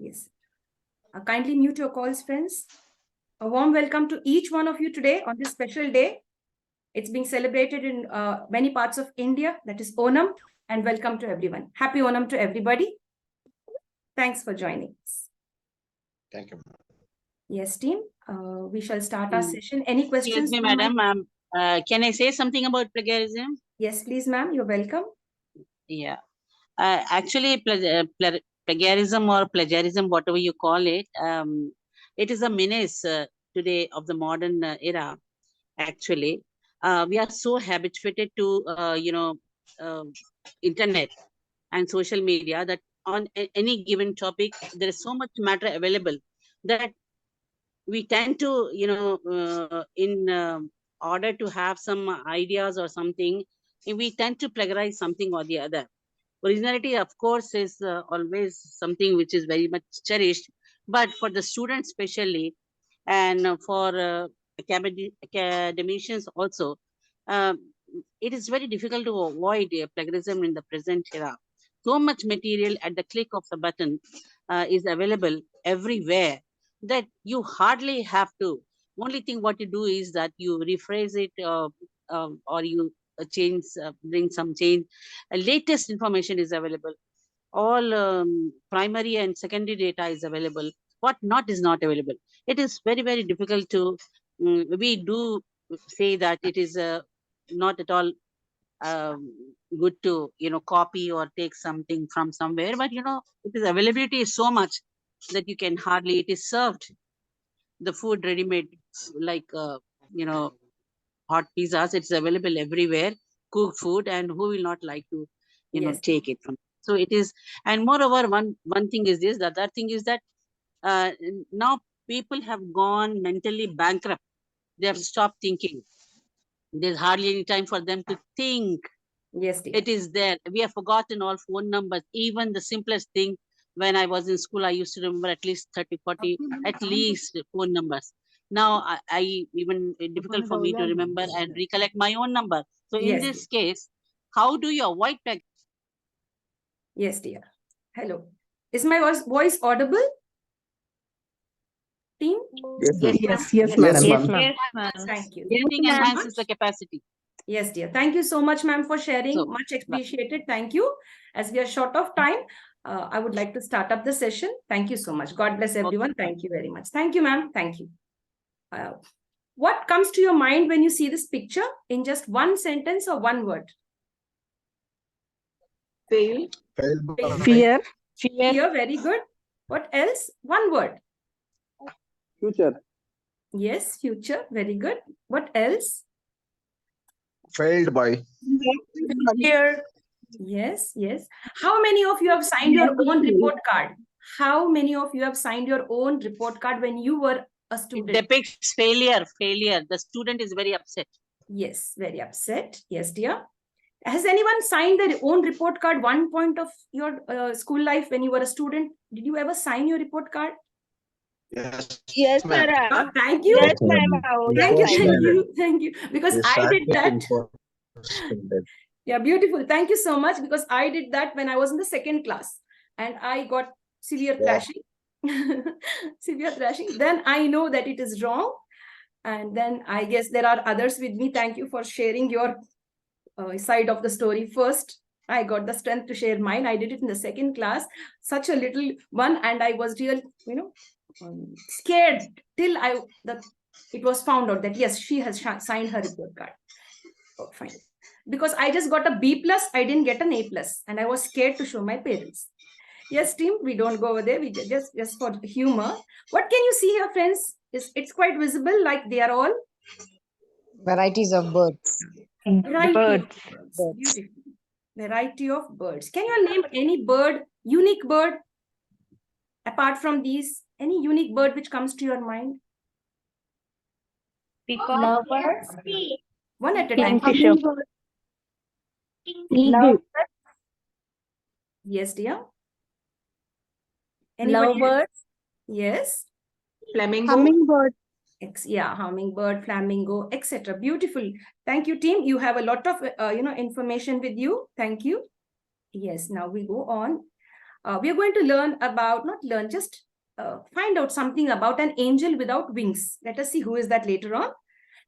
Yes. Kindly mute your calls, friends. A warm welcome to each one of you today on this special day. It's being celebrated in many parts of India, that is Onam, and welcome to everyone. Happy Onam to everybody. Thanks for joining us. Thank you. Yes, team, we shall start our session. Any questions? Excuse me, madam. Can I say something about plagiarism? Yes, please, ma'am. You're welcome. Yeah. Actually, plagiarism or plagiarism, whatever you call it, it is a menace today of the modern era. Actually, we are so habituated to, internet and social media that on any given topic, there is so much matter available that we tend to, in order to have some ideas or something, we tend to plagiarize something or the other. Originality, of course, is always something which is very much cherished, but for the students especially, and for academicians also, um, it is very difficult to avoid plagiarism in the present era. So much material at the click of the button is available everywhere that you hardly have to. Only thing what you do is that you rephrase it, or you change, bring some change. Latest information is available. All primary and secondary data is available. What not is not available. It is very, very difficult to, we do say that it is not at all good to, copy or take something from somewhere, but, it is availability is so much that you can hardly, it is served, the food ready-made, like, hot pizzas, it's available everywhere, cooked food, and who will not like to, Yes. take it from. So it is, and moreover, one thing is this, the other thing is that now people have gone mentally bankrupt. They have stopped thinking. There's hardly any time for them to think. Yes, dear. It is there. We have forgotten all phone numbers. Even the simplest thing, when I was in school, I used to remember at least 30, 40, at least phone numbers. Now, I even difficult for me to remember and recollect my own number. So in Yes, this case, how do you avoid plagiarism? Yes, dear. Hello. Is my voice audible? Team? Yes, Yes, madam. Yes, ma'am. Thank you. Listening enhances the capacity. Yes, dear. Thank you so much, ma'am, for sharing. So, Much appreciated. Thank you. As we are short of time, I would like to start up the session. Thank you so much. God bless everyone. Thank you very much. Thank you, ma'am. Thank you. What comes to your mind when you see this picture in just one sentence or one word? Fear. Fear. Very good. What else? One word. Future. Yes, future. Very good. What else? Failed by. Fear. Yes. How many of you have signed your own report card? How many of you have signed your own report card when you were a it student? depicts failure. The student is very upset. Yes, very upset. Yes, dear. Has anyone signed their own report card one point of your school life when you were a student? Did you ever sign your report card? Yes, sir. Thank you. Yes, ma'am. Thank you. Because I did that. Yeah, beautiful. Thank you so much. Because I did that when I was in the second class and I got severe thrashing. Severe thrashing. Then I know that it is wrong. And then I guess there are others with me. Thank you for sharing your side of the story first. I got the strength to share mine. I did it in the second class, such a little one, and I was real, scared till it was found out that yes, she has signed her report card. Oh, fine. Because I just got a B+, I didn't get an A+, and I was scared to show my parents. Yes, team, we don't go over there. We just for humor. What can you see here, friends? It's quite visible, like they are all Varieties of birds. Variety of birds. Can you name any bird, unique bird, apart from these? Any unique bird which comes to your mind? Peacock. One at a time. Yes, dear. Lovebird. Yes. Flamingo. Hummingbird. Yeah, hummingbird, flamingo, etc. Beautiful. Thank you, team. You have a lot of information with you. Thank you. Yes. Now we go on. We are going to learn about, not learn, just find out something about an angel without wings. Let us see who is that later on.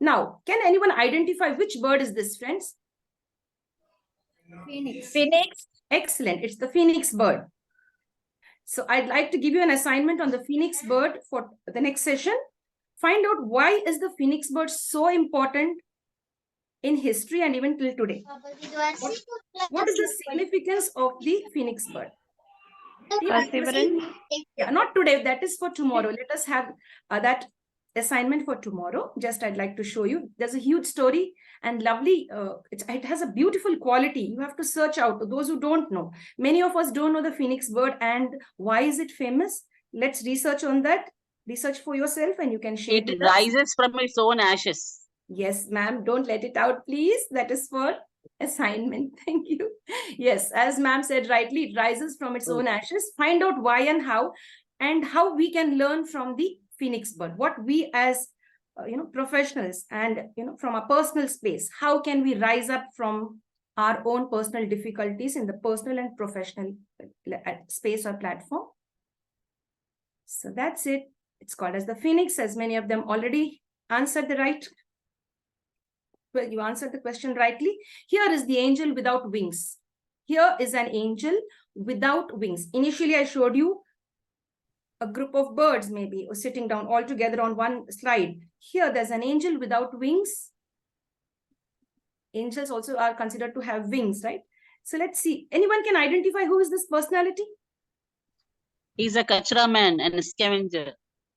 Now, can anyone identify which bird is this, friends? Phoenix. Phoenix. Excellent. It's the phoenix bird. So I'd like to give you an assignment on the phoenix bird for the next session. Find out why is the phoenix bird so important in history and even till today. What is the significance of the phoenix bird? Yeah, not today. That is for tomorrow. Let us have that assignment for tomorrow. Just I'd like to show you. There's a huge story and lovely. It has a beautiful quality. You have to search out. Those who don't know, many of us don't know the phoenix bird and why is it famous. Let's research on that. Research for yourself and you can share. It rises from its own ashes. Yes, ma'am. Don't let it out, please. That is for assignment. Thank you. Yes, as ma'am said rightly, it rises from its own ashes. Find out why and how we can learn from the phoenix bird. What we as professionals and from a personal space, how can we rise up from our own personal difficulties in the personal and professional space or platform. So that's it. It's called as the phoenix, as many of them already answered the right. Well, you answered the question rightly. Here is the angel without wings. Here is an angel without wings. Initially, I showed you a group of birds maybe or sitting down all together on one slide. Here, there's an angel without wings. Angels also are considered to have wings, right? So let's see. Anyone can identify who is this personality? He's a kachra man and a scavenger.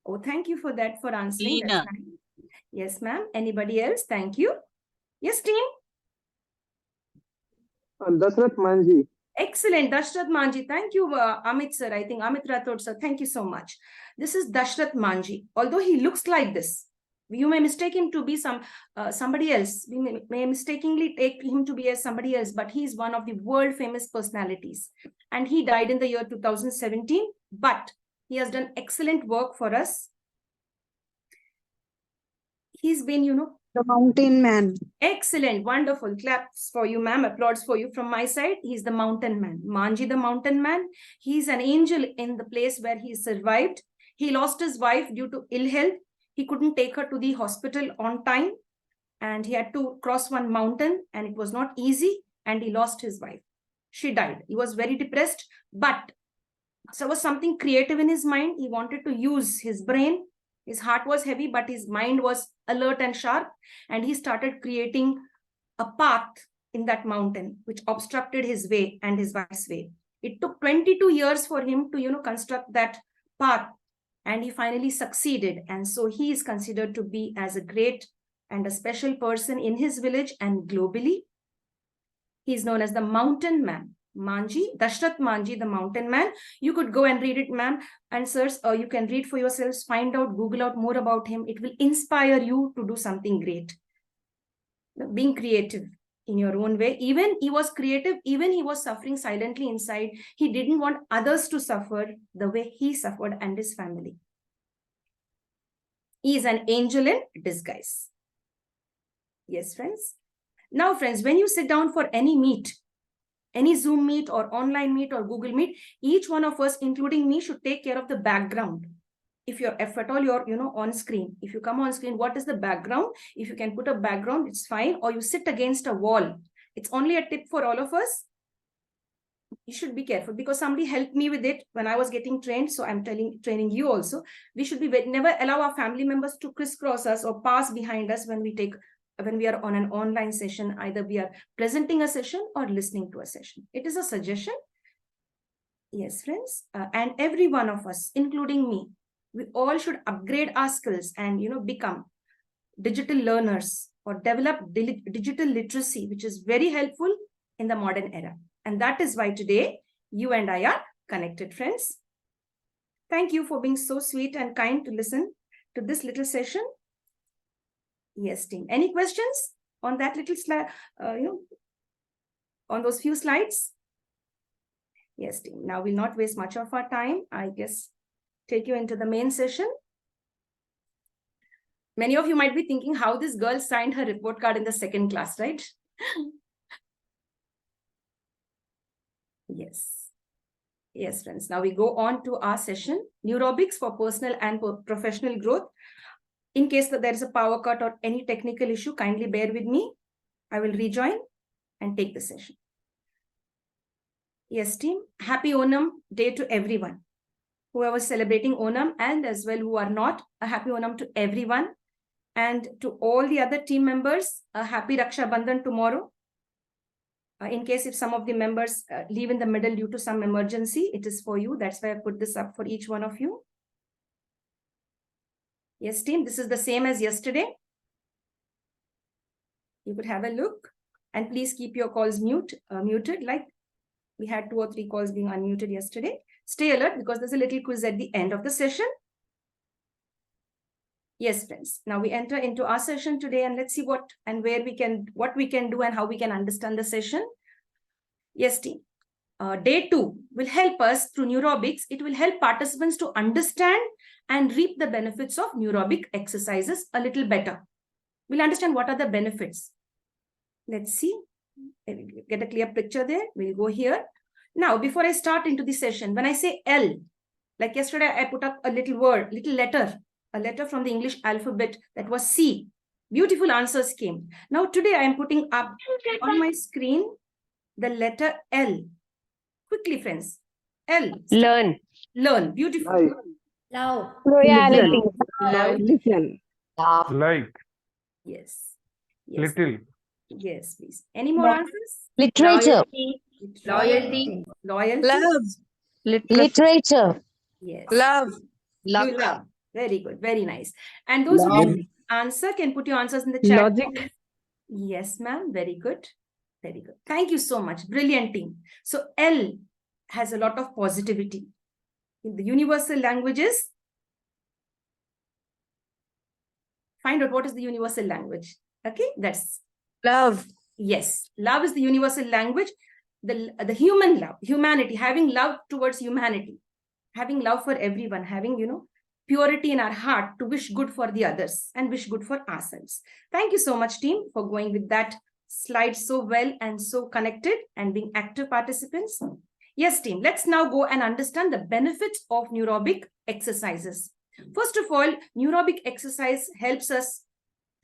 Oh, thank you for that, for answering. Tina. Yes, ma'am. Anybody else? Thank you. Yes, team. Dashrath Manji. Excellent, Dashrath Manji. Thank you, Amit sir. I think Amit Rathod sir. Thank you so much. This is Dashrath Manji. Although he looks like this, you may mistake him to be somebody else. We may mistakenly take him to be as somebody else, but he is one of the world famous personalities. And he died in the year 2017, but he has done excellent work for us. He's been, The mountain man. Excellent, wonderful. Claps for you, ma'am. Applause for you from my side. He's the mountain man. Manji the mountain man. He's an angel in the place where he survived. He lost his wife due to ill health. He couldn't take her to the hospital on time. And he had to cross one mountain and it was not easy. And he lost his wife. She died. He was very depressed. But there was something creative in his mind. He wanted to use his brain. His heart was heavy, but his mind was alert and sharp. And he started creating a path in that mountain, which obstructed his way and his wife's way. It took 22 years for him to, construct that path. And he finally succeeded. And so he is considered to be as a great and a special person in his village and globally. He is known as the mountain man. Manji, Dashrath Manji, the mountain man. You could go and read it, ma'am and sirs, or you can read for yourselves, find out, Google out more about him. It will inspire you to do something great. Being creative in your own way. Even he was creative, even he was suffering silently inside. He didn't want others to suffer the way he suffered and his family. He is an angel in disguise. Yes, friends. Now, friends, when you sit down for any meet, any Zoom meet or online meet or Google meet, each one of us, including me, should take care of the background. If at all you're, on screen, if you come on screen, what is the background? If you can put a background, it's fine. Or you sit against a wall. It's only a tip for all of us. You should be careful because somebody helped me with it when I was getting trained. So I'm training you also. We should be never allow our family members to crisscross us or pass behind us when we are on an online session. Either we are presenting a session or listening to a session. It is a suggestion. Yes, friends. And every one of us, including me, we all should upgrade our skills and, become digital learners or develop digital literacy, which is very helpful in the modern era. And that is why today you and I are connected, friends. Thank you for being so sweet and kind to listen to this little session. Yes, team. Any questions on that little slide, on those few slides? Yes, team. Now we'll not waste much of our time. I guess take you into the main session. Many of you might be thinking how this girl signed her report card in the second class, right? Yes. Yes, friends. Now we go on to our session, Neurobics for Personal and Professional Growth. In case that there is a power cut or any technical issue, kindly bear with me. I will rejoin and take the session. Yes, team. Happy Onam Day to everyone. Whoever is celebrating Onam and as well who are not, a happy Onam to everyone. And to all the other team members, a happy Raksha Bandhan tomorrow. In case if some of the members leave in the middle due to some emergency, it is for you. That's why I put this up for each one of you. Yes, team, this is the same as yesterday. You could have a look and please keep your calls muted. Like we had 2 or 3 calls being unmuted yesterday. Stay alert because there's a little quiz at the end of the session. Yes, friends. Now we enter into our session today and let's see what we can do and how we can understand the session. Yes, team. Day 2 will help us through Neurobics. It will help participants to understand and reap the benefits of Neurobic exercises a little better. We'll understand what are the benefits. Let's see. Get a clear picture there. We'll go here. Now, before I start into the session, when I say L, like yesterday, I put up a little letter, a letter from the English alphabet that was C. Beautiful answers came. Now, today I am putting up on my screen the letter L. Quickly, friends. L. Learn. Learn. Beautiful. Like. Love. Loyalty. Love. Listen. Like. Yes. Yes. Little. Yes, please. Any more answers? Literature. Loyalty. Loyalty. Love. Literature. Yes. Love. You love. Very good. Very nice. And those who didn't answer can put your answers in the chat. Logic. Yes, ma'am. Very good. Very good. Thank you so much. Brilliant team. So L has a lot of positivity. In the universal languages, find out what is the universal language. Okay, that's Love. yes. Love is the universal language. The human love, humanity, having love towards humanity, having love for everyone, having, purity in our heart to wish good for the others and wish good for ourselves. Thank you so much, team, for going with that slide so well and so connected and being active participants. Yes, team, let's now go and understand the benefits of neurobic exercises. First of all, neurobic exercise helps us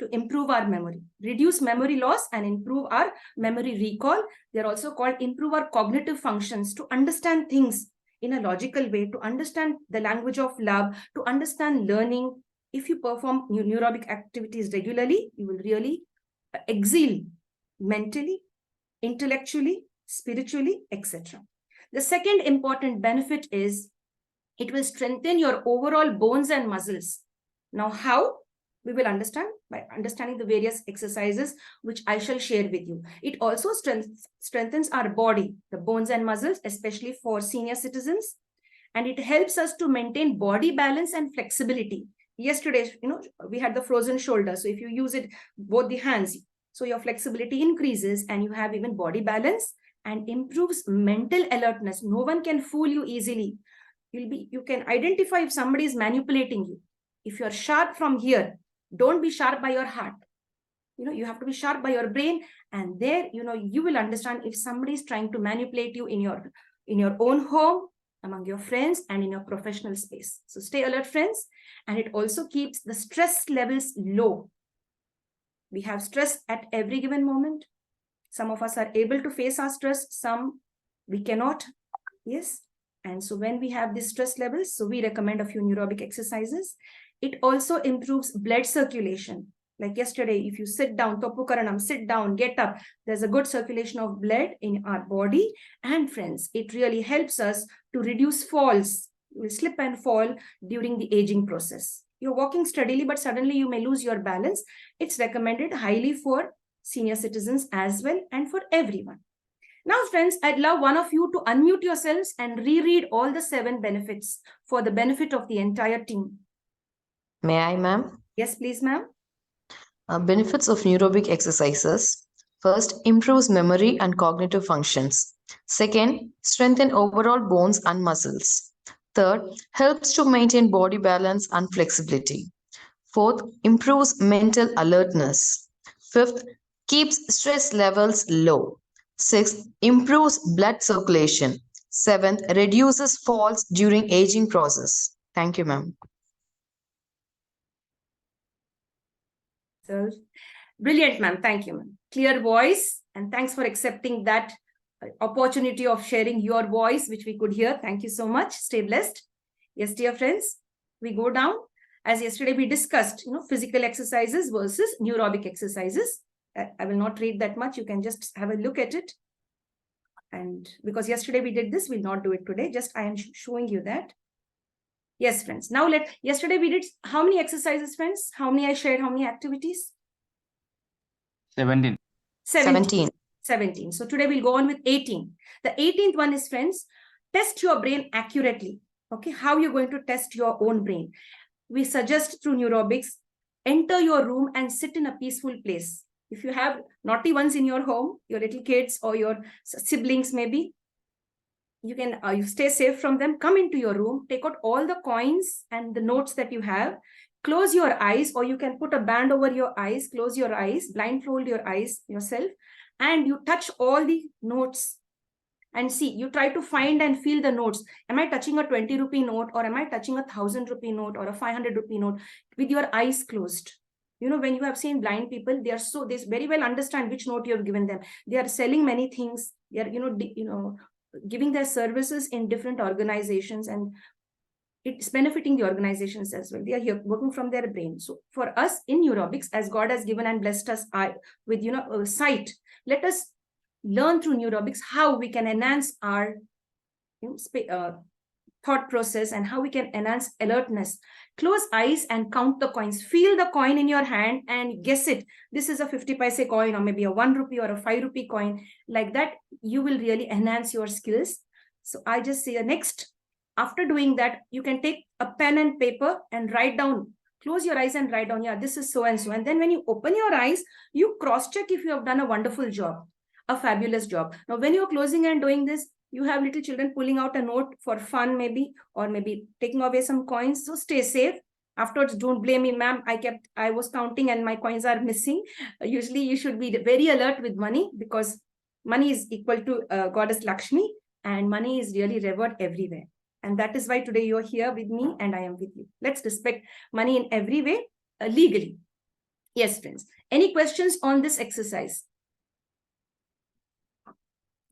to improve our memory, reduce memory loss and improve our memory recall. They're also called improve our cognitive functions, to understand things in a logical way, to understand the language of love, to understand learning. If you perform neurobic activities regularly, you will really excel mentally, intellectually, spiritually, etc. The second important benefit is it will strengthen your overall bones and muscles. Now, how? We will understand by understanding the various exercises, which I shall share with you. It also strengthens our body, the bones and muscles, especially for senior citizens. And it helps us to maintain body balance and flexibility. Yesterday, we had the frozen shoulder. So if you use it, both the hands, so your flexibility increases and you have even body balance and improves mental alertness. No one can fool you easily. You can identify if somebody is manipulating you. If you're sharp from here, don't be sharp by your heart. You have to be sharp by your brain, and there, you will understand if somebody is trying to manipulate you in your own home, among your friends, and in your professional space. So stay alert, friends. And it also keeps the stress levels low. We have stress at every given moment. Some of us are able to face our stress, some we cannot. Yes. And so when we have these stress levels, so we recommend a few neurobic exercises. It also improves blood circulation. Like yesterday, if you sit down, Topu Karanam, sit down, get up, there's a good circulation of blood in our body. And friends, it really helps us to reduce falls. You will slip and fall during the aging process. You're walking steadily, but suddenly you may lose your balance. It's recommended highly for senior citizens as well and for everyone. Now, friends, I'd love one of you to unmute yourselves and reread all the 7 benefits for the benefit of the entire team. May I, ma'am? Yes, please, ma'am. Benefits of neurobic exercises. First, improves memory and cognitive functions. Second, strengthen overall bones and muscles. Third, helps to maintain body balance and flexibility. Fourth, improves mental alertness. Fifth, keeps stress levels low. Sixth, improves blood circulation. Seventh, reduces falls during aging process. Thank you, ma'am. So, brilliant, ma'am. Thank you, ma'am. Clear voice, and thanks for accepting that opportunity of sharing your voice, which we could hear. Thank you so much. Stay blessed. Yes, dear friends, we go down. As yesterday we discussed, physical exercises versus neurobic exercises. I will not read that much. You can just have a look at it. And because yesterday we did this, we'll not do it today. Just I am showing you that. Yes, friends. Now yesterday we did how many exercises, friends? How many I shared? How many activities? 17. 17. So today we'll go on with 18. The 18th one is, friends, test your brain accurately. Okay, how you're going to test your own brain. We suggest through neurobics, enter your room and sit in a peaceful place. If you have naughty ones in your home, your little kids or your siblings maybe, you can you stay safe from them. Come into your room, take out all the coins and the notes that you have, close your eyes, or you can put a band over your eyes, close your eyes, blindfold your eyes yourself, and you touch all the notes and see, you try to find and feel the notes. Am I touching a 20 rupee note, or am I touching a 1,000 rupee note or a 500 rupee note with your eyes closed? When you have seen blind people, they very well understand which note you have given them. They are selling many things. They are, giving their services in different organizations, and it's benefiting the organizations as well. They are here working from their brain. So for us in neurobics, as God has given and blessed us with sight, let us learn through neurobics how we can enhance our thought process and how we can enhance alertness. Close eyes and count the coins. Feel the coin in your hand and guess it. This is a 50 paise coin, or maybe a 1 rupee or a 5 rupee coin. Like that, you will really enhance your skills. So I just say next, after doing that, you can take a pen and paper and write down. Close your eyes and write down, yeah, this is so and so. And then when you open your eyes, you cross-check if you have done a wonderful job, a fabulous job. Now, when you're closing and doing this, you have little children pulling out a note for fun maybe, or maybe taking away some coins. So stay safe. Afterwards, don't blame me, ma'am. I was counting and my coins are missing. Usually you should be very alert with money, because money is equal to Goddess Lakshmi, and money is really revered everywhere. And that is why today you're here with me and I am with you. Let's respect money in every way, legally. Yes, friends. Any questions on this exercise?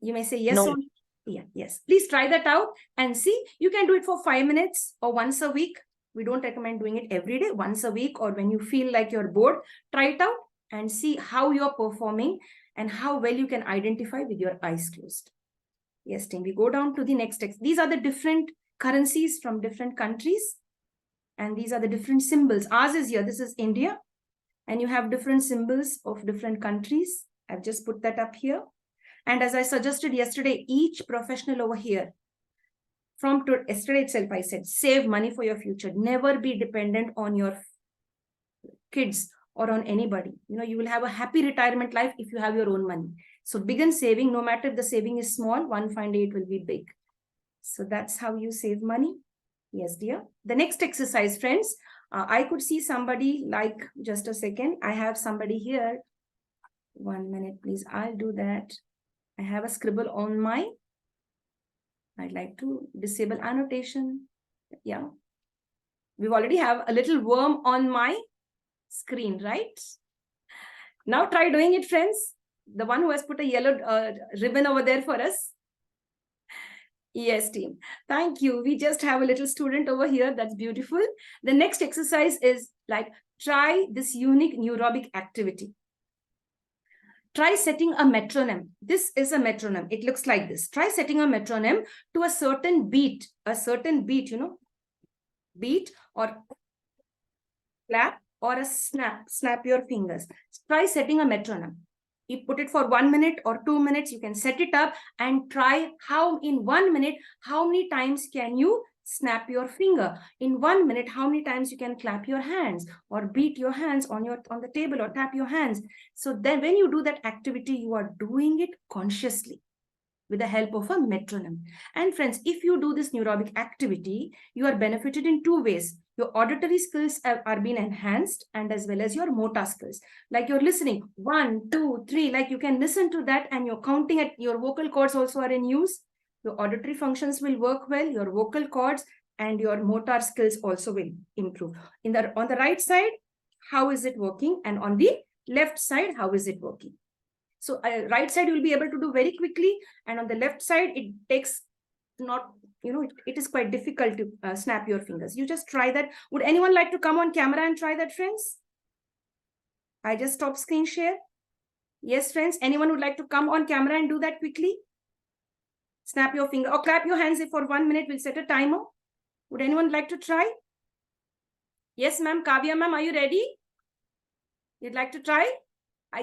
You may say yes No. or no. Yeah, yes. Please try that out and see. You can do it for 5 minutes or once a week. We don't recommend doing it every day. Once a week, or when you feel like you're bored, try it out and see how you're performing and how well you can identify with your eyes closed. Yes, team. We go down to the next text. These are the different currencies from different countries, and these are the different symbols. Ours is here. This is India, and you have different symbols of different countries. I've just put that up here. And as I suggested yesterday, each professional over here, from yesterday itself, I said, save money for your future. Never be dependent on your kids or on anybody. You will have a happy retirement life if you have your own money. So begin saving. No matter if the saving is small, one fine day it will be big. So that's how you save money. Yes, dear. The next exercise, friends, I could see somebody like, just a second. I have somebody here. 1 minute, please. I'll do that. I have a scribble on my, I'd like to disable annotation. Yeah. We already have a little worm on my screen, right? Now try doing it, friends. The one who has put a yellow ribbon over there for us. Yes, team. Thank you. We just have a little student over here. That's beautiful. The next exercise is like, try this unique neurobic activity. Try setting a metronome. This is a metronome. It looks like this. Try setting a metronome to a certain beat, beat or clap or a snap your fingers. Try setting a metronome. You put it for 1 minute or 2 minutes. You can set it up and try how in 1 minute, how many times can you snap your finger? In 1 minute, how many times you can clap your hands or beat your hands on the table or tap your hands? So then when you do that activity, you are doing it consciously with the help of a metronome. And friends, if you do this neurobic activity, you are benefited in 2 ways. Your auditory skills are being enhanced, and as well as your motor skills. Like you're listening, 1, 2, 3, like you can listen to that, and you're counting at your vocal cords also are in use. your auditory functions will work well, your vocal cords and your motor skills also will improve. On the right side, how is it working? And on the left side, how is it working? So right side, you'll be able to do very quickly. And on the left side, it takes not, it is quite difficult to snap your fingers. You just try that. Would anyone like to come on camera and try that, friends? I just stop screen share. Yes, friends, anyone would like to come on camera and do that quickly? Snap your finger or clap your hands for 1 minute. We'll set a timer. Would anyone like to try? Yes, ma'am. Kavya, ma'am, are you ready? You'd like to try?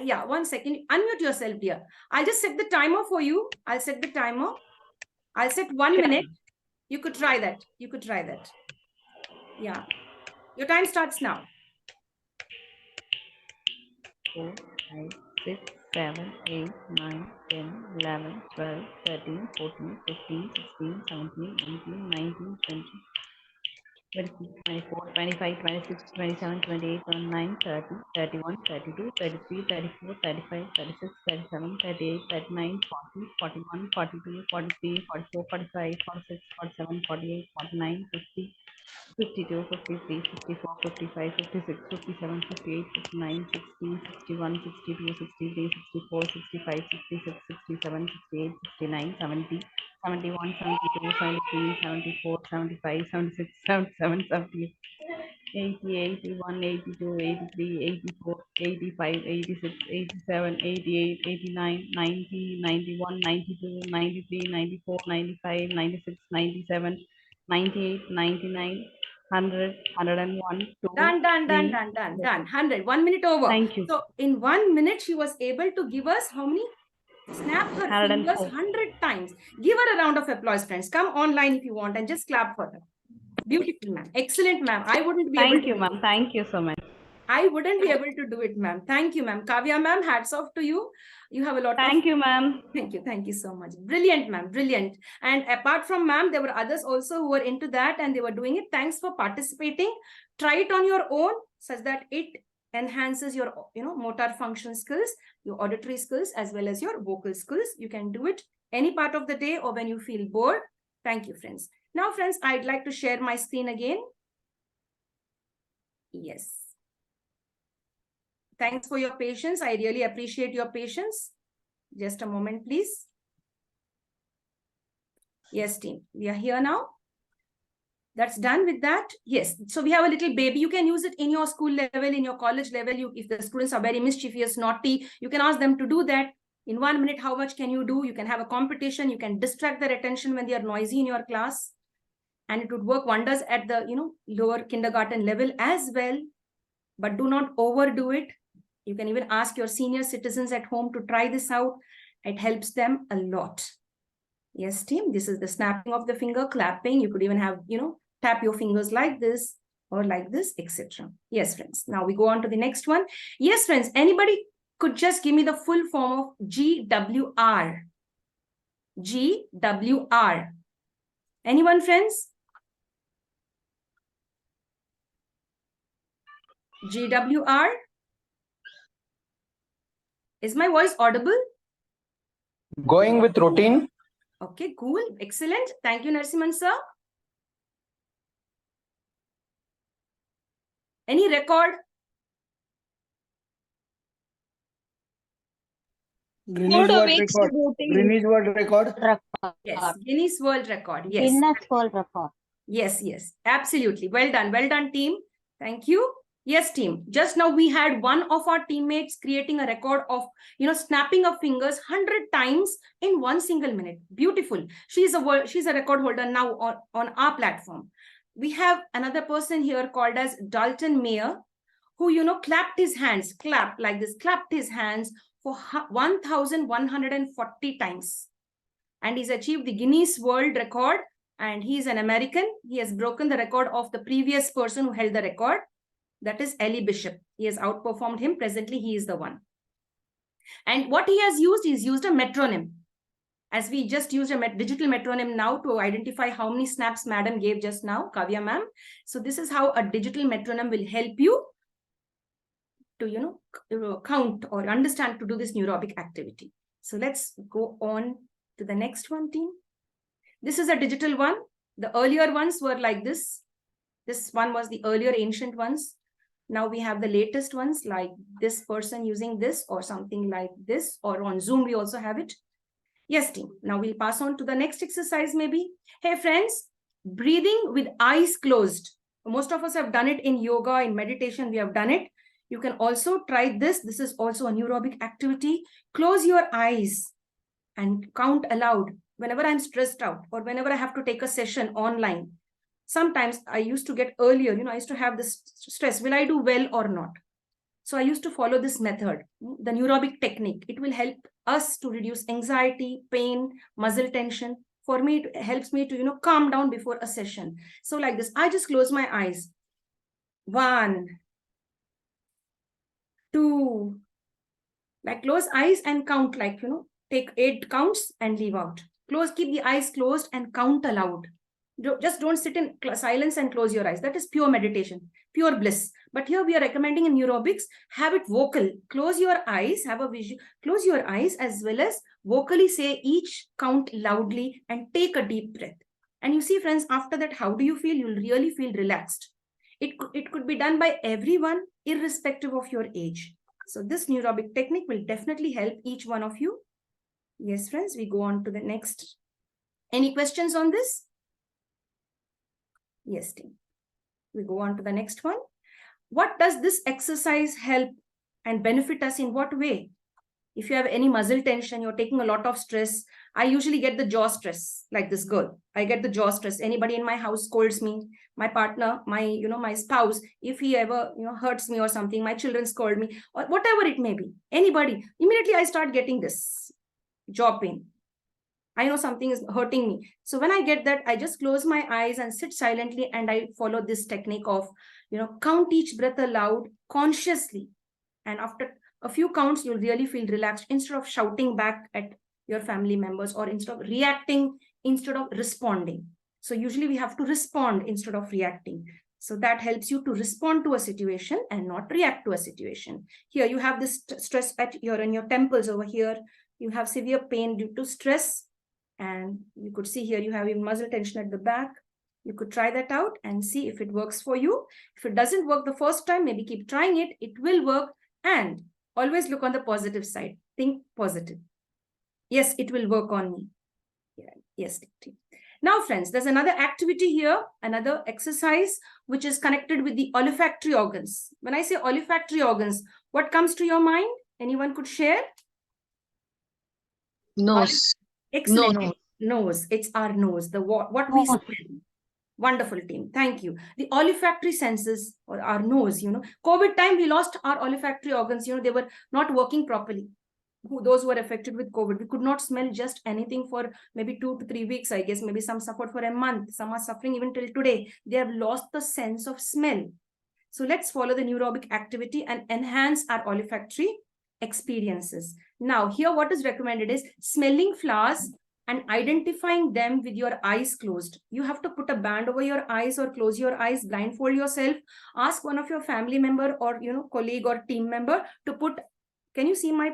Yeah, 1 second. Unmute yourself, dear. I'll just set the timer for you. I'll set the timer. I'll set 1 minute. You could try that. You could try that. Yeah. Your time starts now. 4, 5, 6, 7, 8, 9, 10, 11, 12, 13, 14, 15, 16, 17, 18, 19, 20, 23, 24, 25, 26, 27, 28, 29, 30, 31, 32, 33, 34, 35, 36, 37, 38, 39, 40, 41, 42, 43, 44, 45, 46, 47, 48, 49, 50, 52, 53, 54, 55, 56, 57, 58, 59, 60, 61, 62, 63, 64, 65, 66, 67, 68, 69, 70, 71, 72, 73, 74, 75, 76, 77, 78, 80, 81, 82, 83, 84, 85, 86, 87, 88, 89, 90, 91, 92, 93, 94, 95, 96, 97, 98, 99, 100, 101, 2, Done. 3. 100. 1 minute over. Thank you. So in 1 minute, she was able to give us how many? Snap her fingers 100 times. Give her a round of applause, friends. Come online if you want and just clap for her. Beautiful, ma'am. Excellent, ma'am. I wouldn't be able to. Thank you, ma'am. Thank you so much. I wouldn't be able to do it, ma'am. Thank you, ma'am. Kavya, ma'am, hats off to you. You have a lot of... Thank you, ma'am. Thank you. Thank you so much. Brilliant, ma'am. Brilliant. And apart from ma'am, there were others also who were into that and they were doing it. Thanks for participating. Try it on your own such that it enhances your, motor function skills, your auditory skills, as well as your vocal skills. You can do it any part of the day or when you feel bored. Thank you, friends. Now, friends, I'd like to share my screen again. Yes. Thanks for your patience. I really appreciate your patience. Just a moment, please. Yes, team. We are here now. That's done with that. Yes. So we have a little baby. You can use it in your school level, in your college level. If the students are very mischievous, naughty, you can ask them to do that. In 1 minute, how much can you do? You can have a competition. You can distract their attention when they are noisy in your class. And it would work wonders at the, lower kindergarten level as well. But do not overdo it. You can even ask your senior citizens at home to try this out. It helps them a lot. Yes, team. This is the snapping of the finger, clapping. You could even have, tap your fingers like this or like this, etc. Yes, friends. Now we go on to the next one. Yes, friends. Anybody could just give me the full form of GWR. GWR. Anyone, friends? GWR. Is my voice audible? Going with routine. Okay, cool. Excellent. Thank you, Narasimhan sir. Any record? Guinness World Record. Guinness World Record. Yes, Guinness World Record. Yes. Guinness World Record. Yes, yes. Absolutely. Well done, team. Thank you. Yes, team. Just now we had one of our teammates creating a record of, snapping of fingers 100 times in 1 single minute. Beautiful. She's a record holder now on our platform. We have another person here called as Dalton Mayer, who, clapped his hands for 1,140 times. And he's achieved the Guinness World Record. And he's an American. He has broken the record of the previous person who held the record. That is Ellie Bishop. He has outperformed him. Presently, he is the one. And what he has used, he's used a metronome. As we just used a digital metronome now to identify how many snaps madam gave just now, Kavya ma'am. So this is how a digital metronome will help you to, count or understand to do this neurobic activity. So let's go on to the next one, team. This is a digital one. The earlier ones were like this. This one was the earlier ancient ones. Now we have the latest ones like this person using this or something like this, or on Zoom we also have it. Yes, team. Now we'll pass on to the next exercise maybe. Hey friends, breathing with eyes closed. Most of us have done it in yoga, in meditation, we have done it. You can also try this. This is also a neurobic activity. Close your eyes and count aloud. Whenever I'm stressed out or whenever I have to take a session online, sometimes I used to get earlier, I used to have this stress. Will I do well or not? So I used to follow this method, the neurobic technique. It will help us to reduce anxiety, pain, muscle tension. For me, it helps me to, calm down before a session. So like this, I just close my eyes. 1, 2, like close eyes and count, like, take 8 counts and leave out. Keep the eyes closed and count aloud. Just don't sit in silence and close your eyes. That is pure meditation, pure bliss. But here we are recommending in neurobics, have it vocal. Close your eyes, have a vision, close your eyes as well as vocally say each count loudly and take a deep breath. And you see, friends, after that, how do you feel? You'll really feel relaxed. It could be done by everyone, irrespective of your age. So this neurobic technique will definitely help each one of you. Yes, friends, we go on to the next. Any questions on this? Yes, team. We go on to the next one. What does this exercise help and benefit us in what way? If you have any muscle tension, you're taking a lot of stress. I usually get the jaw stress, like this girl. I get the jaw stress. Anybody in my house scolds me, my partner, my spouse, if he ever, hurts me or something, my children scold me, or whatever it may be, anybody, immediately I start getting this jaw pain. I know something is hurting me. So when I get that, I just close my eyes and sit silently, and I follow this technique of, count each breath aloud consciously. And after a few counts, you'll really feel relaxed instead of shouting back at your family members, or instead of reacting, instead of responding. So usually we have to respond instead of reacting. So that helps you to respond to a situation and not react to a situation. Here you have this stress in your temples over here. You have severe pain due to stress. And you could see here you have even muscle tension at the back. You could try that out and see if it works for you. If it doesn't work the first time, maybe keep trying it. It will work. And always look on the positive side. Think positive. Yes, it will work on me. Yeah. Yes. Now, friends, there's another activity here, another exercise, which is connected with the olfactory organs. When I say olfactory organs, what comes to your mind? Anyone could share? Nose. Excellent. No. Nose. It's our nose. What we smell. Wonderful, team. Thank you. The olfactory senses, or our nose, COVID time, we lost our olfactory organs. They were not working properly. Those who were affected with COVID, we could not smell just anything for maybe 2 to 3 weeks, I guess. Maybe some suffered for a month. Some are suffering even till today. They have lost the sense of smell. So let's follow the neurobic activity and enhance our olfactory experiences. Now, here what is recommended is smelling flowers and identifying them with your eyes closed. You have to put a band over your eyes or close your eyes, blindfold yourself. Ask one of your family member or colleague or team member to put. Can you see my?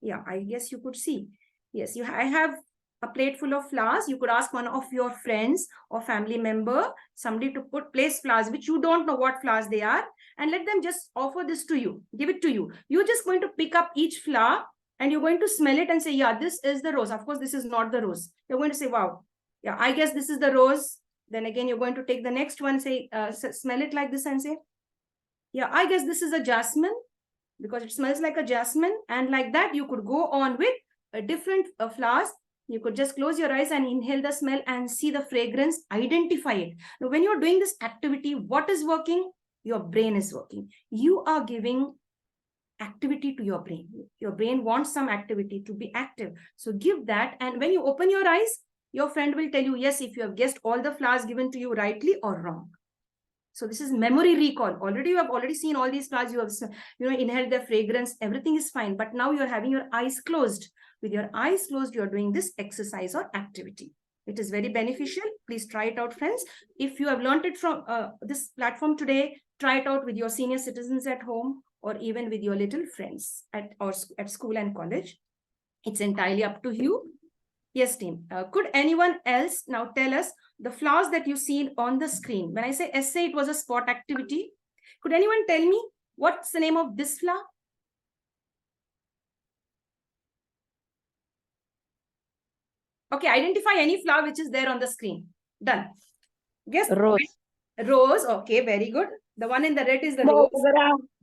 Yeah, I guess you could see. Yes, I have a plate full of flowers. You could ask one of your friends or family member, somebody to place flowers which you don't know what flowers they are, and let them just offer this to you, give it to you. You're just going to pick up each flower and you're going to smell it and say, yeah, this is the rose. Of course, this is not the rose. You're going to say, wow, yeah, I guess this is the rose. Then again, you're going to take the next one, say, smell it like this and say, yeah, I guess this is a jasmine because it smells like a jasmine. And like that, you could go on with different flowers. You could just close your eyes and inhale the smell and see the fragrance, identify it. Now, when you're doing this activity, what is working? Your brain is working. You are giving activity to your brain. Your brain wants some activity to be active. So give that. And when you open your eyes, your friend will tell you, yes, if you have guessed all the flowers given to you rightly or wrong. So this is memory recall. Already you have seen all these flowers. You have inhaled their fragrance. Everything is fine. But now you're having your eyes closed. With your eyes closed, you're doing this exercise or activity. It is very beneficial. Please try it out, friends. If you have learned it from this platform today, try it out with your senior citizens at home or even with your little friends at school and college. It's entirely up to you. Yes, team. Could anyone else now tell us the flowers that you see on the screen? When I say essay, it was a spot activity. Could anyone tell me what's the name of this flower? Okay, identify any flower which is there on the screen. Done. Guess. Rose. Rose. Okay, very good. The one in the red is the rose.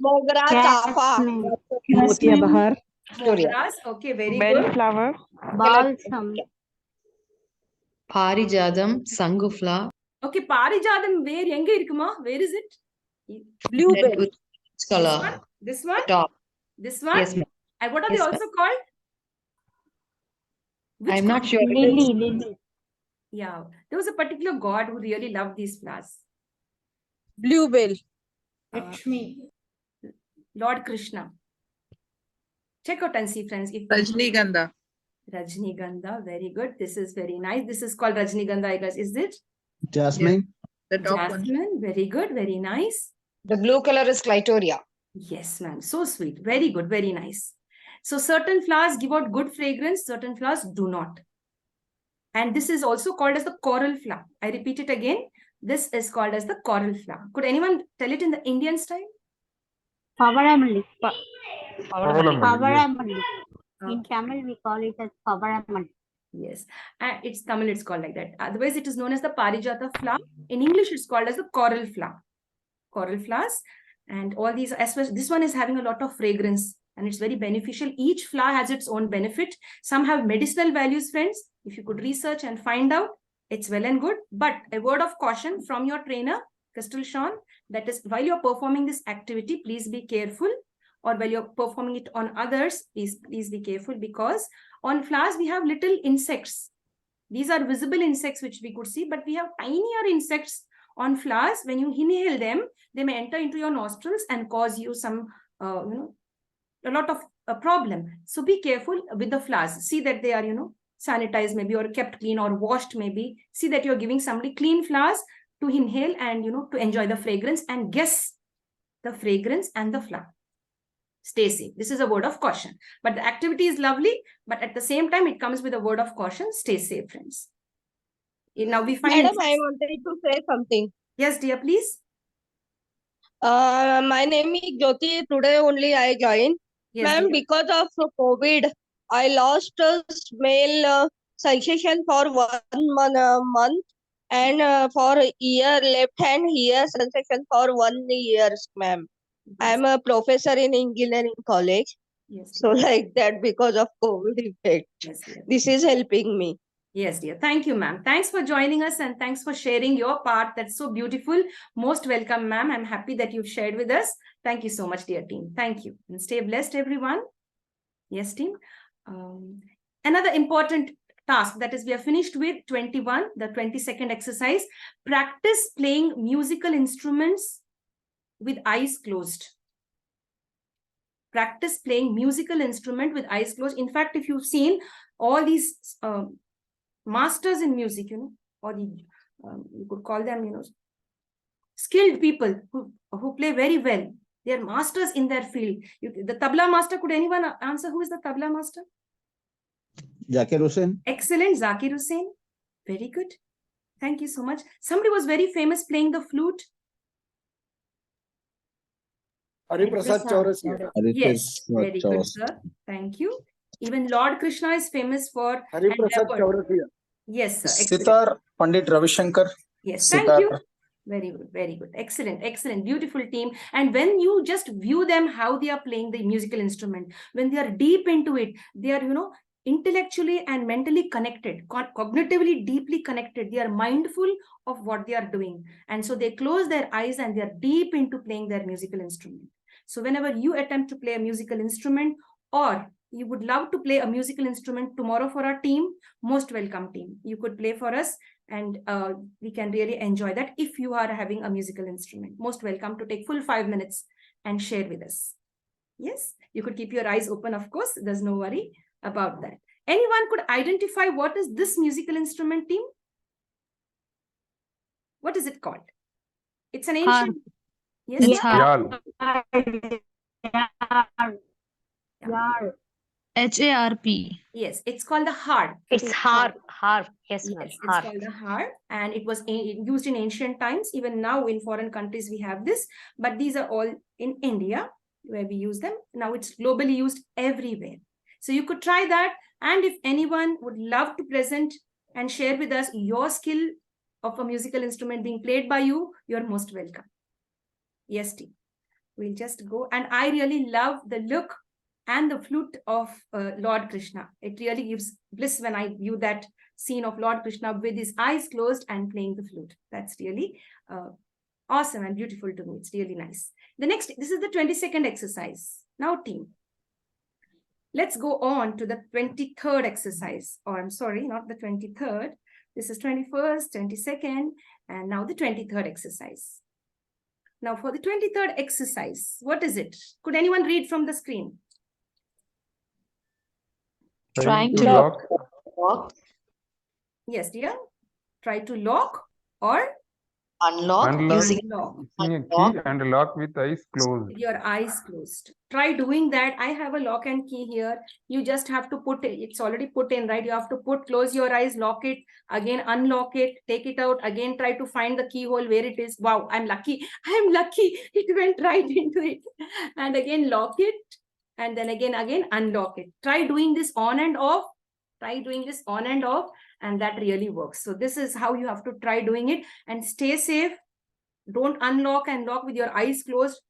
Mogra, Jasmine. Motia Bahar. Mograss. Okay, very good. Bellflower. Balsam. Parijadam, Sangufla. Okay, Parijadam, where yenga irukuma? Where is it? Bluebell. Which This color? one? This one? Top. This one? Yes, ma'am. And what are Yes, they ma'am. also called? Which I'm not god? sure. Lily. Yeah, there was a particular god who really loved these flowers. Bluebell. Lakshmi. Lord Krishna. Check out and see, friends. If Rajnigandha. Rajnigandha, very good. This is very nice. This is called Rajnigandha, I guess. Is it? Jasmine. The top one. Jasmine, very good, very nice. The blue color is Clitoria. Yes, ma'am. So sweet. Very good, very nice. So certain flowers give out good fragrance, certain flowers do not. And this is also called as the coral flower. I repeat it again. This is called as the coral flower. Could anyone tell it in the Indian style? Pavaramali. Pavaramali. Pavaramali. In Okay. Tamil, we call it as Pavaramali. Yes, it's Tamil, it's called like that. Otherwise, it is known as the Parijata flower. In English, it's called as the coral flower. Coral flowers. And all these, especially this one is having a lot of fragrance and it's very beneficial. Each flower has its own benefit. Some have medicinal values, friends. If you could research and find out, it's well and good. But a word of caution from your trainer, Crystal Sean, that is, while you're performing this activity, please be careful. Or while you're performing it on others, please be careful, because on flowers, we have little insects. These are visible insects which we could see, but we have tinier insects on flowers. When you inhale them, they may enter into your nostrils and cause you some, a lot of problem. So be careful with the flowers. See that they are, sanitized maybe, or kept clean, or washed maybe. See that you're giving somebody clean flowers to inhale and, to enjoy the fragrance and guess the fragrance and the flower. Stay safe. This is a word of caution. But the activity is lovely, but at the same time, it comes with a word of caution. Stay safe, friends. Now we find... Madam, I wanted to say something. Yes, dear, please. My name is Jyoti. Today only I joined. Yes, Ma'am, dear. because of COVID, I lost smell sensation for 1 month, and for ear, left hand ear sensation for 1 year, ma'am. I am a professor in engineering college. Yes, So dear. like that, because of COVID effect, Yes, dear. this is helping me. Yes, dear. Thank you, ma'am. Thanks for joining us and thanks for sharing your part. That's so beautiful. Most welcome, ma'am. I'm happy that you've shared with us. Thank you so much, dear team. Thank you. And stay blessed, everyone. Yes, team. Another important task, that is, we are finished with 21, the 22nd exercise. Practice playing musical instruments with eyes closed. Practice playing musical instrument with eyes closed. In fact, if you've seen all these masters in music, or the you could call them, skilled people who play very well. They are masters in their field. The tabla master, could anyone answer who is the tabla master? Zakir Hussain. Excellent, Zakir Hussain. Very good. Thank you so much. Somebody was very famous playing the flute. Hariprasad Chaurasia. Yes, very good, sir. Thank you. Even Lord Krishna is famous for... Hariprasad Chaurasia. Yes, sir. Sitar, Pandit Ravi Shankar. Yes, Sitar. thank you. Very good, very good. Excellent, excellent, beautiful team. And when you just view them, how they are playing the musical instrument, when they are deep into it, they are, intellectually and mentally connected, cognitively deeply connected. They are mindful of what they are doing. And so they close their eyes and they are deep into playing their musical instrument. So whenever you attempt to play a musical instrument, or you would love to play a musical instrument tomorrow for our team, most welcome, team. You could play for us and we can really enjoy that if you are having a musical instrument. Most welcome to take full 5 minutes and share with us. Yes, you could keep your eyes open, of course. There's no worry about that. Anyone could identify what is this musical instrument, team? What is it called? It's an ancient... Yes, It's yeah. Yar. HARP. Yes, it's called the harp. It's harp. Harp. Yes, ma'am. Yes, it's Harp. called the harp, and it was used in ancient times. Even now in foreign countries we have this, but these are all in India where we use them. Now it's globally used everywhere. So you could try that, and if anyone would love to present and share with us your skill of a musical instrument being played by you, you're most welcome. Yes, team. We'll just go. And I really love the look and the flute of Lord Krishna. It really gives bliss when I view that scene of Lord Krishna with his eyes closed and playing the flute. That's really awesome and beautiful to me. It's really nice. The next, this is the 22nd exercise. Now, team, let's go on to the 23rd exercise. Or I'm sorry, not the 23rd. This is 21st, 22nd, and now the 23rd exercise. Now for the 23rd exercise, what is it? Could anyone read from the screen? Trying to lock, Yes, dear. Try to lock or unlock using unlock. a key and lock with eyes closed. With your eyes closed. Try doing that. I have a lock and key here. You just have to put it. It's already put in, right? You have to close your eyes, lock it, again unlock it, take it out, again try to find the keyhole where it is. Wow, I'm lucky. I'm lucky. It went right into it. And again lock it. And then again unlock it. Try doing this on and off. Try doing this on and off. And that really works. So this is how you have to try doing it, and stay safe. Don't unlock and lock with your eyes closed.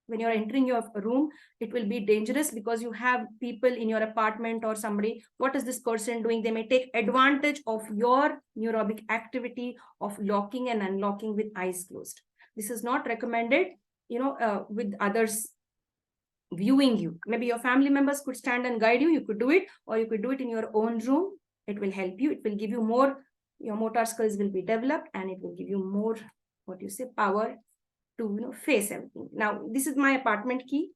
When you're entering your room, it will be dangerous because you have people in your apartment or somebody. What is this person doing? They may take advantage of your neurobic activity of locking and unlocking with eyes closed. This is not recommended, with others viewing you. Maybe your family members could stand and guide you. You could do it, or you could do it in your own room. It will help you. It will give you more, your motor skills will be developed, and it will give you more, power to face everything. Now, this is my apartment key.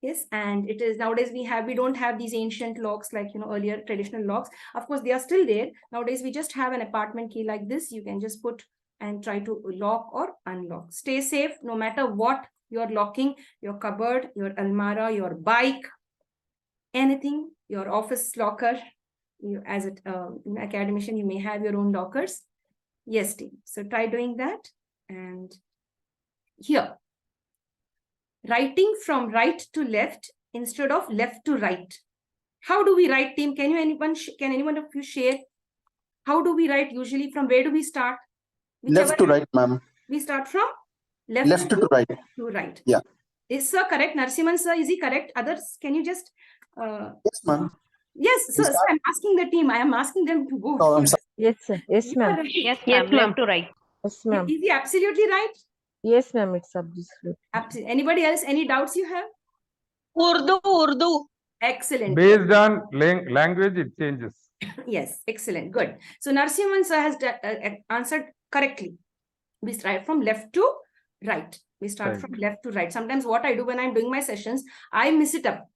Yes, and it is nowadays we don't have these ancient locks like earlier traditional locks. Of course, they are still there. Nowadays, we just have an apartment key like this. You can just put and try to lock or unlock. Stay safe no matter what you're locking, your cupboard, your almara, your bike, anything, your office locker. You, as an academician, you may have your own lockers. Yes, team. So try doing that. And here, writing from right to left instead of left to right. How do we write, team? Can anyone of you share? How do we write usually? From where do we start? Left to right, ma'am. We start from Left to right. To right. Yeah. Is sir correct? Narasimhan sir, is he correct? Others, can you just? Yes, ma'am. Yes, sir. So I'm asking the team. I am asking them to go. Oh, I'm sorry. Yes, sir. Yes, ma'am. Yes, ma'am. Left to right. Yes, ma'am. Is he absolutely right? Yes, ma'am. It's absolutely. Absolutely. Anybody else? Any doubts you have? Urdu. Excellent. Based on language, it changes. Yes, excellent. Good. So Narasimhan sir has answered correctly. We start from left to right. We start from left to right. Sometimes what I do when I'm doing my sessions, I miss it up.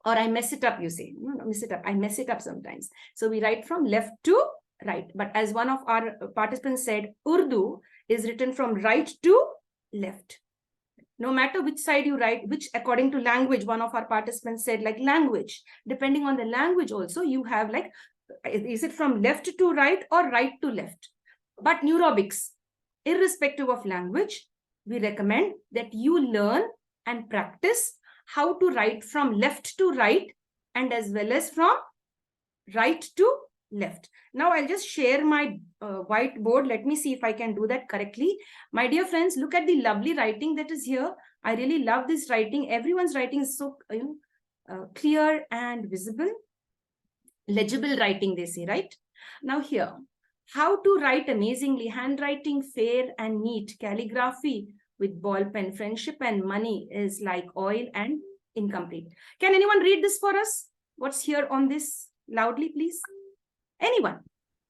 Or I mess it up, you say. No, miss it up. I mess it up sometimes. So we write from left to right. But as one of our participants said, Urdu is written from right to left. No matter which side you write, which according to language, one of our participants said like language. Depending on the language also, you have like, is it from left to right or right to left? But neurobics, irrespective of language, we recommend that you learn and practice how to write from left to right and as well as from right to left. Now I'll just share my whiteboard. Let me see if I can do that correctly. My dear friends, look at the lovely writing that is here. I really love this writing. Everyone's writing is so clear and visible. Legible writing, they say, right? Now here, how to write amazingly, handwriting fair and neat, calligraphy with ball pen, friendship and money is like oil and incomplete. Can anyone read this for us? What's here on this? Loudly, please. Anyone?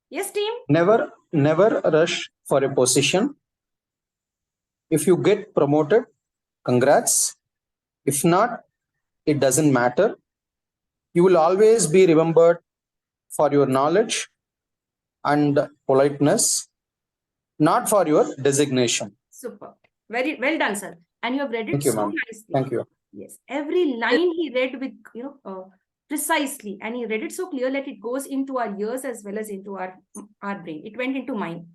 Yes, team? Never rush for a position. If you get promoted, congrats. If not, it doesn't matter. You will always be remembered for your knowledge and politeness, not for your designation. Super. Very well done, sir. And you have read it so nicely. Thank you. Yes. Every line he read with, precisely. And he read it so clear that it goes into our ears as well as into our brain. It went into mine.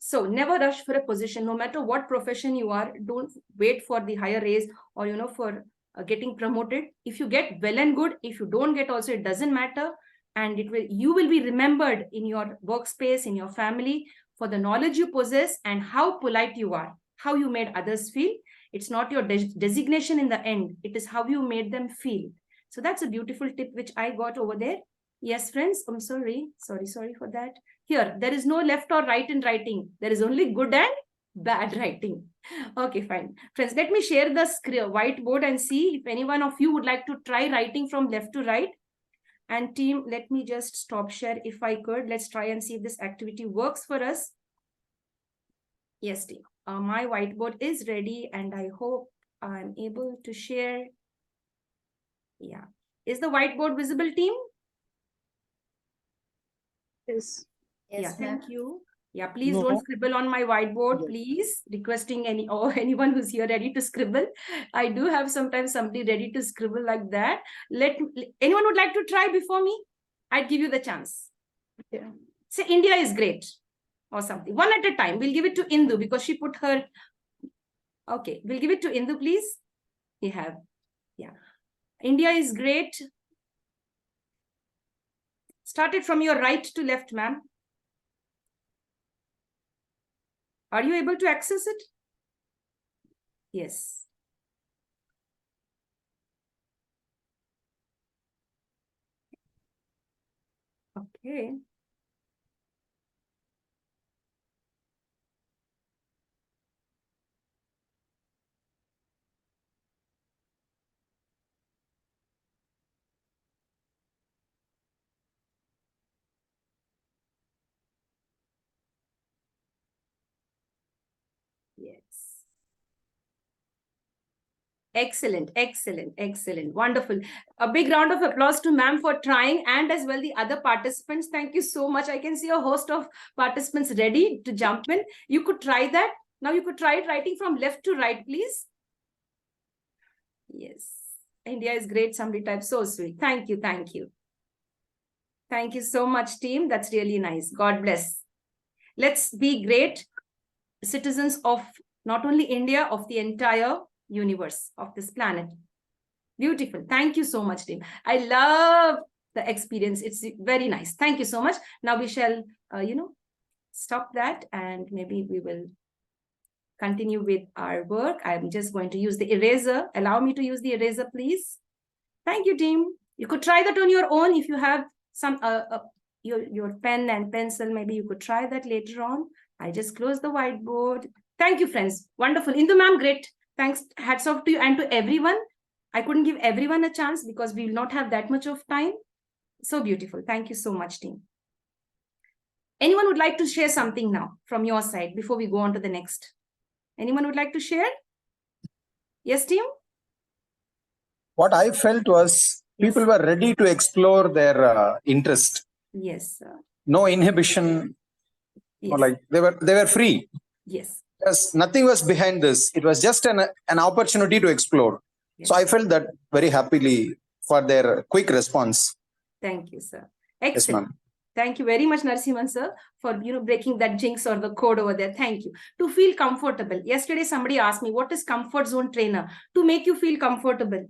So never rush for a position, no matter what profession you are. Don't wait for the higher raise or, for getting promoted. If you get, well and good. If you don't get also, it doesn't matter. And you will be remembered in your workspace, in your family, for the knowledge you possess and how polite you are, how you made others feel. It's not your designation in the end. It is how you made them feel. So that's a beautiful tip which I got over there. Yes, friends, I'm sorry for that. Here, there is no left or right in writing. There is only good and bad writing. Okay, fine. Friends, let me share the whiteboard and see if any one of you would like to try writing from left to right. And team, let me just stop share if I could. Let's try and see if this activity works for us. Yes, team. My whiteboard is ready and I hope I'm able to share. Yeah. Is the whiteboard visible, team? Yes. Yeah, thank you. Yeah, please don't scribble on my whiteboard, please. Requesting anyone who's here ready to scribble. I do have sometimes somebody ready to scribble like that. Anyone would like to try before me? I'd give you the chance. Yeah. Say India is great or something. One at a time. We'll give it to Indu because she put her. Okay, we'll give it to Indu, please. We have. Yeah. India is great. Start it from your right to left, ma'am. Are you able to access it? Yes. Okay. Yes. Excellent, excellent, excellent. Wonderful. A big round of applause to ma'am for trying and as well the other participants. Thank you so much. I can see a host of participants ready to jump in. You could try that. Now you could try it writing from left to right, please. Yes. India is great. Somebody typed so sweet. Thank you. Thank you. Thank you so much, team. That's really nice. God bless. Let's be great citizens of not only India, of the entire universe, of this planet. Beautiful. Thank you so much, team. I love the experience. It's very nice. Thank you so much. Now we shall, stop that and maybe we will continue with our work. I'm just going to use the eraser. Allow me to use the eraser, please. Thank you, team. You could try that on your own if you have some your pen and pencil. Maybe you could try that later on. I just close the whiteboard. Thank you, friends. Wonderful. Indu ma'am, great. Thanks. Hats off to you and to everyone. I couldn't give everyone a chance because we will not have that much of time. So beautiful. Thank you so much, team. Anyone would like to share something now from your side before we go on to the next? Anyone would like to share? Yes, team? What I felt was people were ready to explore their interest. Yes, sir. No inhibition. Yes. Or like they were free. Yes. Because nothing was behind this. It was just an opportunity to explore. Yes. So I felt that very happily for their quick response. Thank you, sir. Excellent. Yes, thank you very much, Narasimhan sir, for breaking that jinx or the code over there. Thank you. To feel comfortable. Yesterday, somebody asked me, what is comfort zone trainer? To make you feel comfortable.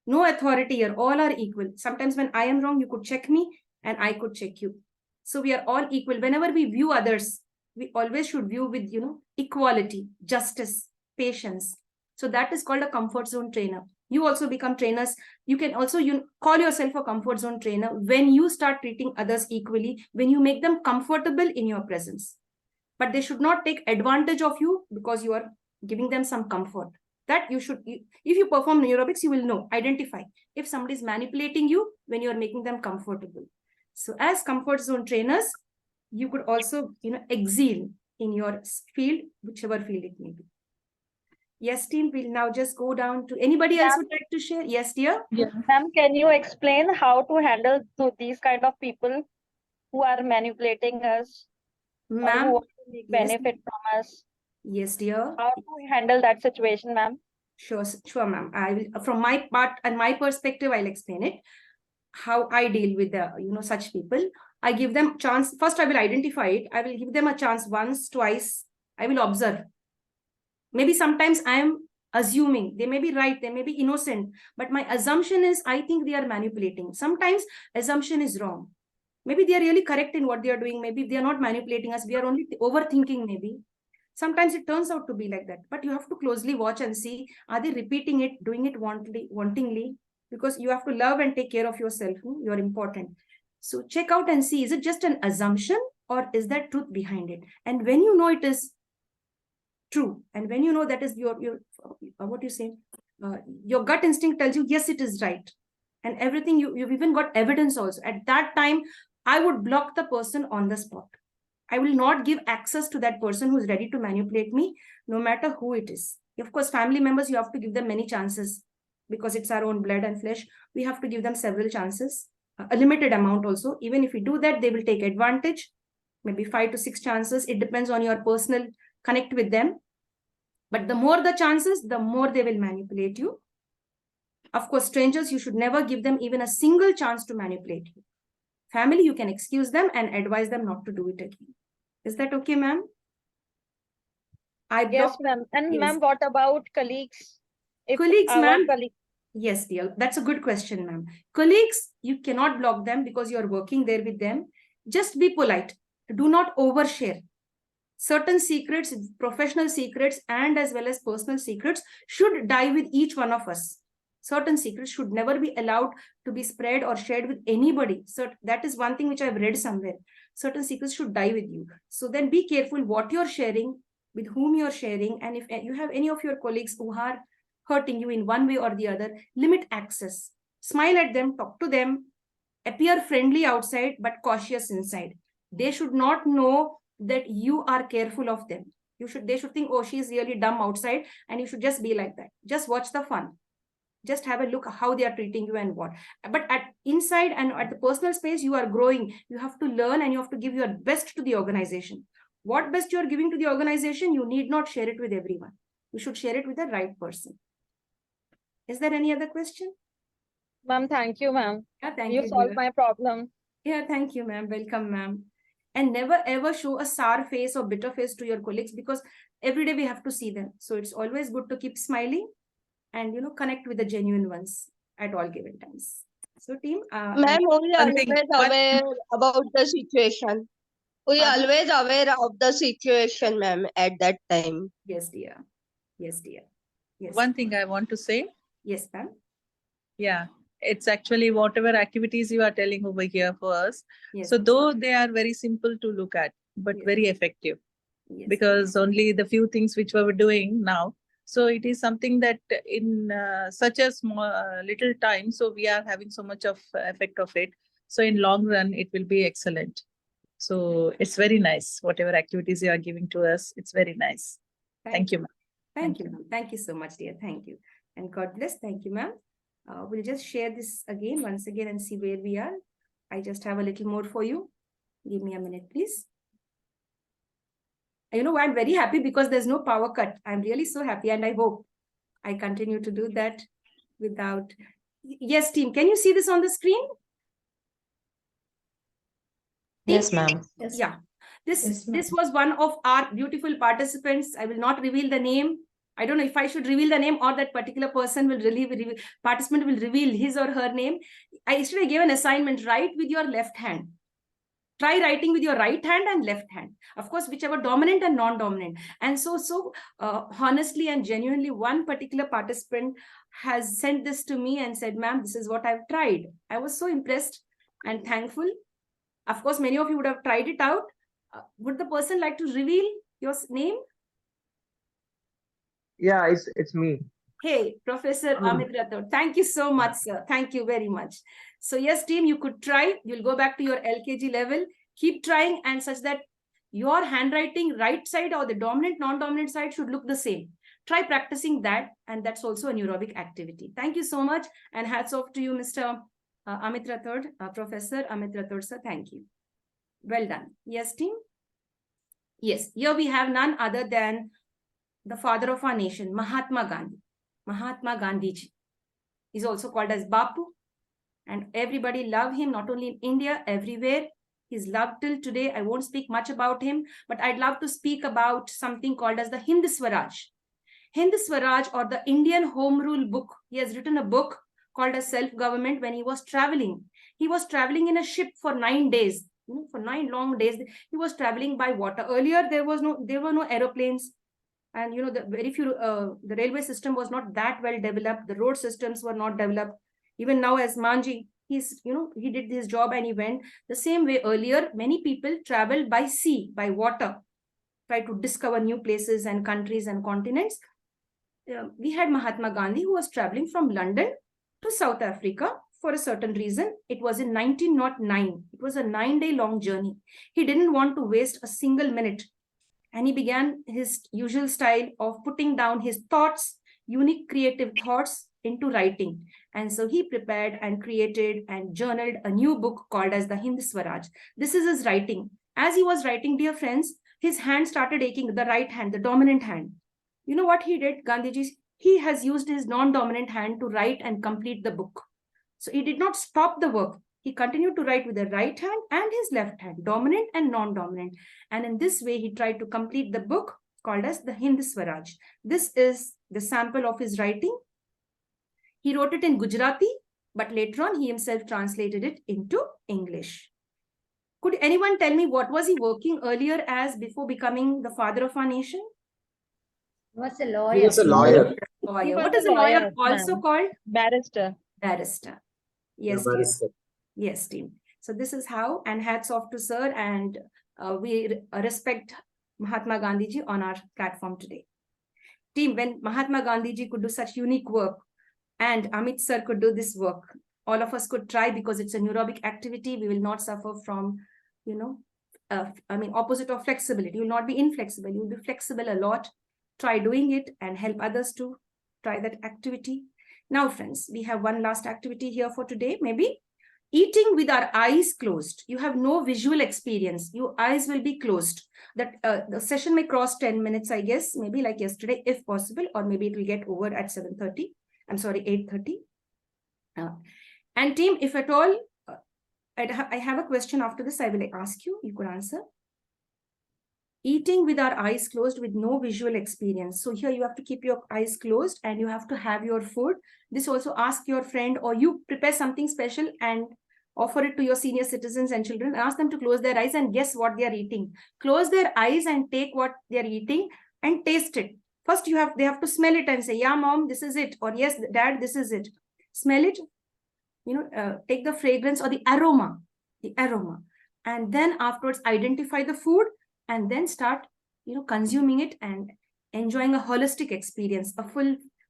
No authority here. All are equal. Sometimes when I am wrong, you could check me and I could check you. So we are all equal. Whenever we view others, we always should view with, equality, justice, patience. So that is called a comfort zone trainer. You also become trainers. You can also call yourself a comfort zone trainer when you start treating others equally, when you make them comfortable in your presence. But they should not take advantage of you because you are giving them some comfort. That you should, if you perform neurobics, you will know, identify if somebody is manipulating you when you are making them comfortable. So as comfort zone trainers, you could also, excel in your field, whichever field it may be. Yes, team, we'll now just go down to anybody else would like to share. Yes, dear. Yeah. Ma'am, can you explain how to handle these kind of people who are manipulating us? Ma'am, who want to make benefit from us? Yes, dear. How do we handle that situation, ma'am? Sure, ma'am. I will, from my part and my perspective, I'll explain it. how I deal with the, such people. I give them chance. First, I will identify it. I will give them a chance once, twice. I will observe. Maybe sometimes I am assuming they may be right, they may be innocent, but my assumption is I think they are manipulating. Sometimes assumption is wrong. Maybe they are really correct in what they are doing. Maybe they are not manipulating us. We are only overthinking maybe. Sometimes it turns out to be like that, but you have to closely watch and see, are they repeating it, doing it wantingly? Because you have to love and take care of yourself. You're important. So check out and see, is it just an assumption or is there truth behind it? And when you know it is true, and when you know that is your what you say, your gut instinct tells you, yes, it is right. And everything, you've even got evidence also. At that time, I would block the person on the spot. I will not give access to that person who's ready to manipulate me, no matter who it is. Of course, family members, you have to give them many chances because it's our own blood and flesh. We have to give them several chances, a limited amount also. Even if we do that, they will take advantage, maybe 5 to 6 chances. It depends on your personal connect with them. But the more the chances, the more they will manipulate you. Of course, strangers, you should never give them even a single chance to manipulate you. Family, you can excuse them and advise them not to do it again. Is that okay, ma'am? Yes, ma'am. And ma'am, what about colleagues? Colleagues, ma'am. Yes, dear. That's a good question, ma'am. Colleagues, you cannot block them because you're working there with them. Just be polite. Do not overshare. Certain secrets, professional secrets, and as well as personal secrets should die with each one of us. Certain secrets should never be allowed to be spread or shared with anybody. So that is one thing which I've read somewhere. Certain secrets should die with you. So then be careful what you're sharing, with whom you're sharing. And if you have any of your colleagues who are hurting you in one way or the other, limit access. Smile at them, talk to them, appear friendly outside, but cautious inside. They should not know that you are careful of them. They should think, oh, she's really dumb outside, and you should just be like that. Just watch the fun. Just have a look how they are treating you and what. But at inside and at the personal space, you are growing. You have to learn and you have to give your best to the organization. What best you are giving to the organization, you need not share it with everyone. You should share it with the right person. Is there any other question? Ma'am, thank you, ma'am. Yeah, thank you. You solved my problem. Yeah, thank you, ma'am. Welcome, ma'am. And never ever show a sour face or bitter face to your colleagues, because every day we have to see them. So it's always good to keep smiling and connect with the genuine ones at all given times. So team, ma'am, we are always aware about the situation. We are always aware of the situation, ma'am, at that time. Yes, dear. Yes, dear. Yes. One thing I want to say. Yes, ma'am. Yeah, it's actually whatever activities you are telling over here for us. Yes. So though they are very simple to look at, but very effective, because only the few things which we were doing now. So it is something that in such a small little time, so we are having so much of effect of it. So in long run, it will be excellent. So it's very nice. Whatever activities you are giving to us, it's very nice. Thank you, ma'am. Thank you, ma'am. Thank you so much, dear. Thank you. And God bless. Thank you, ma'am. We'll just share this once again and see where we are. I just have a little more for you. Give me a minute, please. I'm very happy because there's no power cut. I'm really so happy, and I hope I continue to do that without. Yes, team, can you see this on the screen? Yes, ma'am. Yes. Yeah. This was one of our beautiful participants. I will not reveal the name. I don't know if I should reveal the name or that particular person will participant will reveal his or her name. Yesterday I gave an assignment, write with your left hand. Try writing with your right hand and left hand. Of course, whichever dominant and non-dominant. And so honestly and genuinely, one particular participant has sent this to me and said, ma'am, this is what I've tried. I was so impressed and thankful. Of course, many of you would have tried it out. Would the person like to reveal your name? Yeah, it's me. Hey, Professor Amit Rathod. Thank you so much, sir. Thank you very much. So yes, team, you could try. You'll go back to your LKG level. Keep trying, and such that your handwriting right side or the dominant, non-dominant side should look the same. Try practicing that, and that's also a neurobic activity. Thank you so much, and hats off to you, Mr. Amit Rathod, Professor Amit Rathod, sir. Thank you. Well done. Yes, team? Yes, here we have none other than the father of our nation, Mahatma Gandhi. Mahatma Gandhi ji is also called as Bapu. And everybody love him, not only in India, everywhere. He's loved till today. I won't speak much about him, but I'd love to speak about something called as the Hind Swaraj. Hind Swaraj, or the Indian Home Rule book. He has written a book called as Self-Government when he was traveling. He was traveling in a ship for 9 days. For 9 long days, he was traveling by water. Earlier, there were no aeroplanes. And the railway system was not that well developed. The road systems were not developed. Even now, as Manji, he did his job and he went. The same way earlier, many people traveled by sea, by water, try to discover new places and countries and continents. We had Mahatma Gandhi, who was traveling from London to South Africa for a certain reason. It was in 1909. It was a 9-day long journey. He didn't want to waste a single minute. And he began his usual style of putting down his thoughts, unique creative thoughts, into writing. And so he prepared and created and journaled a new book called as the Hind Swaraj. This is his writing. As he was writing, dear friends, his hand started aching, the right hand, the dominant hand. You know what he did, Gandhiji? He has used his non-dominant hand to write and complete the book. So he did not stop the work. He continued to write with the right hand and his left hand, dominant and non-dominant. And in this way, he tried to complete the book called as the Hind Swaraj. This is the sample of his writing. He wrote it in Gujarati, but later on, he himself translated it into English. Could anyone tell me what was he working earlier as before becoming the father of our nation? He was a lawyer. He was a lawyer. What is a lawyer also called? Barrister. Barrister. Yes, Barrister. Yes, team. So this is how, and hats off to sir, and we respect Mahatma Gandhi ji on our platform today. Team, when Mahatma Gandhi ji could do such unique work, and Amit sir could do this work, all of us could try, because it's a neurobic activity. We will not suffer from, opposite of flexibility. You will not be inflexible. You will be flexible a lot. Try doing it and help others to try that activity. Now, friends, we have one last activity here for today. Maybe eating with our eyes closed. You have no visual experience. Your eyes will be closed. That the session may cross 10 minutes, I guess, maybe like yesterday, if possible, or maybe it will get over at 7:30. I'm sorry, 8:30. And team, if at all, I have a question after this. I will ask you. You could answer. Eating with our eyes closed with no visual experience. So here you have to keep your eyes closed and you have to have your food. This also ask your friend, or you prepare something special and offer it to your senior citizens and children. Ask them to close their eyes and guess what they are eating. Close their eyes and take what they are eating and taste it. First, they have to smell it and say, yeah, mom, this is it. Or yes, dad, this is it. Smell it. Take the fragrance or the aroma. And then afterwards, identify the food. And then start, consuming it and enjoying a holistic experience, a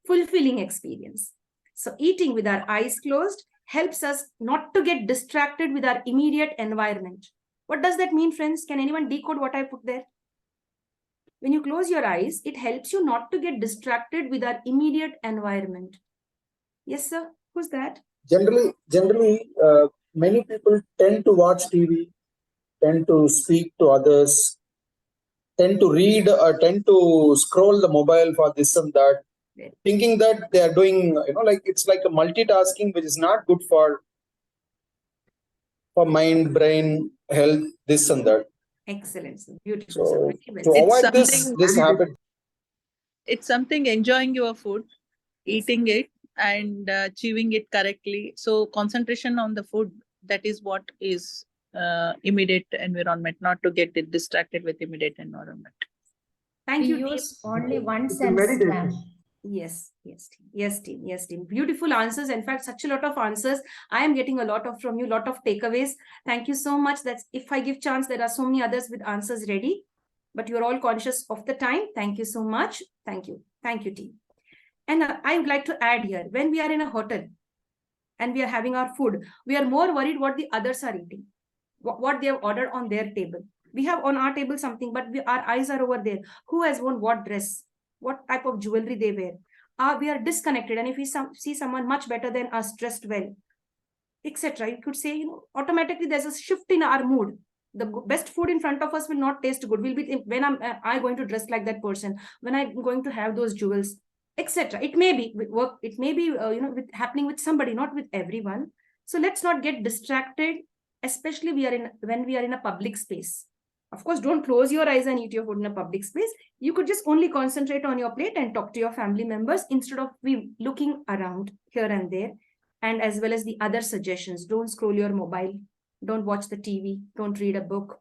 fulfilling experience. So eating with our eyes closed helps us not to get distracted with our immediate environment. What does that mean, friends? Can anyone decode what I put there? When you close your eyes, it helps you not to get distracted with our immediate environment. Yes, sir. Who's that? Generally, many people tend to watch TV, tend to speak to others, tend to read or tend to scroll the mobile for this and that, thinking that they are doing, it's like a multitasking, which is not good for mind, brain, health, this and that. Excellent. Beautiful. So, to avoid this habit. It's something enjoying your food, eating it and chewing it correctly. So concentration on the food, that is what is immediate environment, not to get distracted with immediate environment. Thank you. Use only one sense, ma'am. Yes, team. Beautiful answers. In fact, such a lot of answers. I am getting a lot of from you, lot of takeaways. Thank you so much. That's if I give chance, there are so many others with answers ready, but you're all conscious of the time. Thank you so much. Thank you, team. And I would like to add here, when we are in a hotel and we are having our food, we are more worried what the others are eating, what they have ordered on their table. We have on our table something, but our eyes are over there. Who has worn what dress? What type of jewelry they wear? We are disconnected. And if we see someone much better than us, dressed well, etc., you could say, automatically there's a shift in our mood. The best food in front of us will not taste good. Will be when I'm going to dress like that person, when I'm going to have those jewels, etc. It may be with work. It may be happening with somebody, not with everyone. So let's not get distracted, especially when we are in a public space. Of course, don't close your eyes and eat your food in a public space. You could just only concentrate on your plate and talk to your family members instead of looking around here and there. And as well as the other suggestions, don't scroll your mobile, don't watch the TV, don't read a book,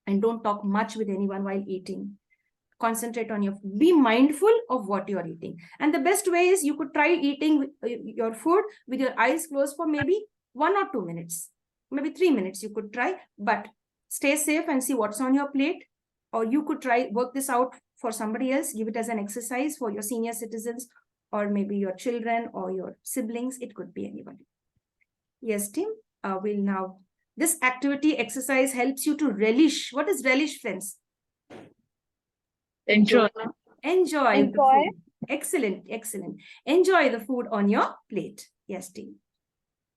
and don't talk much with anyone while eating. Concentrate on be mindful of what you're eating. And the best way is you could try eating your food with your eyes closed for maybe 1 or 2 minutes, maybe 3 minutes you could try, but stay safe and see what's on your plate. Or you could work this out for somebody else, give it as an exercise for your senior citizens, or maybe your children or your siblings. It could be anybody. Yes, team, this activity exercise helps you to relish. What is relish, friends? Enjoy. Enjoy. The food. Excellent, excellent. Enjoy the food on your plate. Yes, team.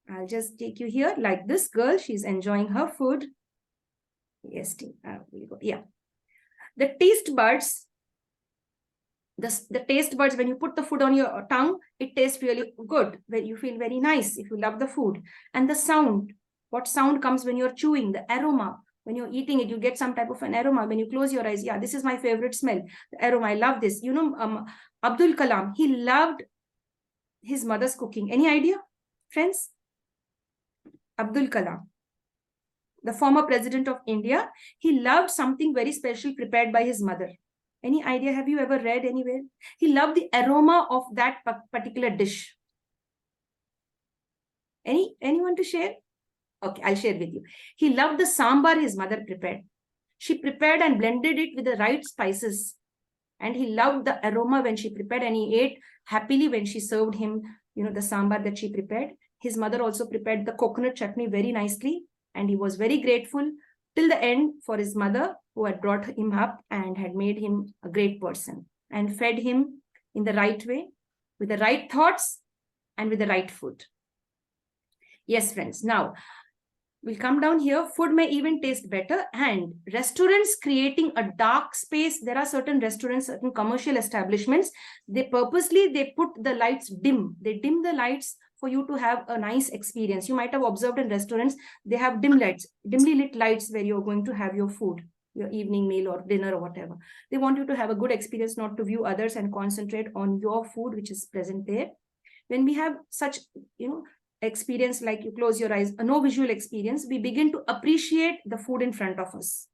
I'll just take you here like this girl. She's enjoying her food. Yes, team. We'll go. Yeah. The taste buds. The taste buds, when you put the food on your tongue, it tastes really good. When you feel very nice if you love the food. And the sound. What sound comes when you're chewing? The aroma. When you're eating it, you get some type of an aroma. When you close your eyes, yeah, this is my favorite smell. The aroma, I love this. You know, Abdul Kalam, he loved his mother's cooking. Any idea, friends? Abdul Kalam, the former president of India, he loved something very special prepared by his mother. Any idea? Have you ever read anywhere? He loved the aroma of that particular dish. Anyone to share? Okay, I'll share with you. He loved the sambar his mother prepared. She prepared and blended it with the right spices. And he loved the aroma when she prepared, and he ate happily when she served him, the sambar that she prepared. His mother also prepared the coconut chutney very nicely. And he was very grateful till the end for his mother, who had brought him up and had made him a great person and fed him in the right way, with the right thoughts and with the right food. Yes, friends. Now, we'll come down here. Food may even taste better, and restaurants creating a dark space. There are certain restaurants, certain commercial establishments, they purposely put the lights dim. They dim the lights for you to have a nice experience. You might have observed in restaurants, they have dimly lit lights where you're going to have your food, your evening meal or dinner or whatever. They want you to have a good experience, not to view others, and concentrate on your food, which is present there. When we have such, experience like you close your eyes, no visual experience, we begin to appreciate the food in front of us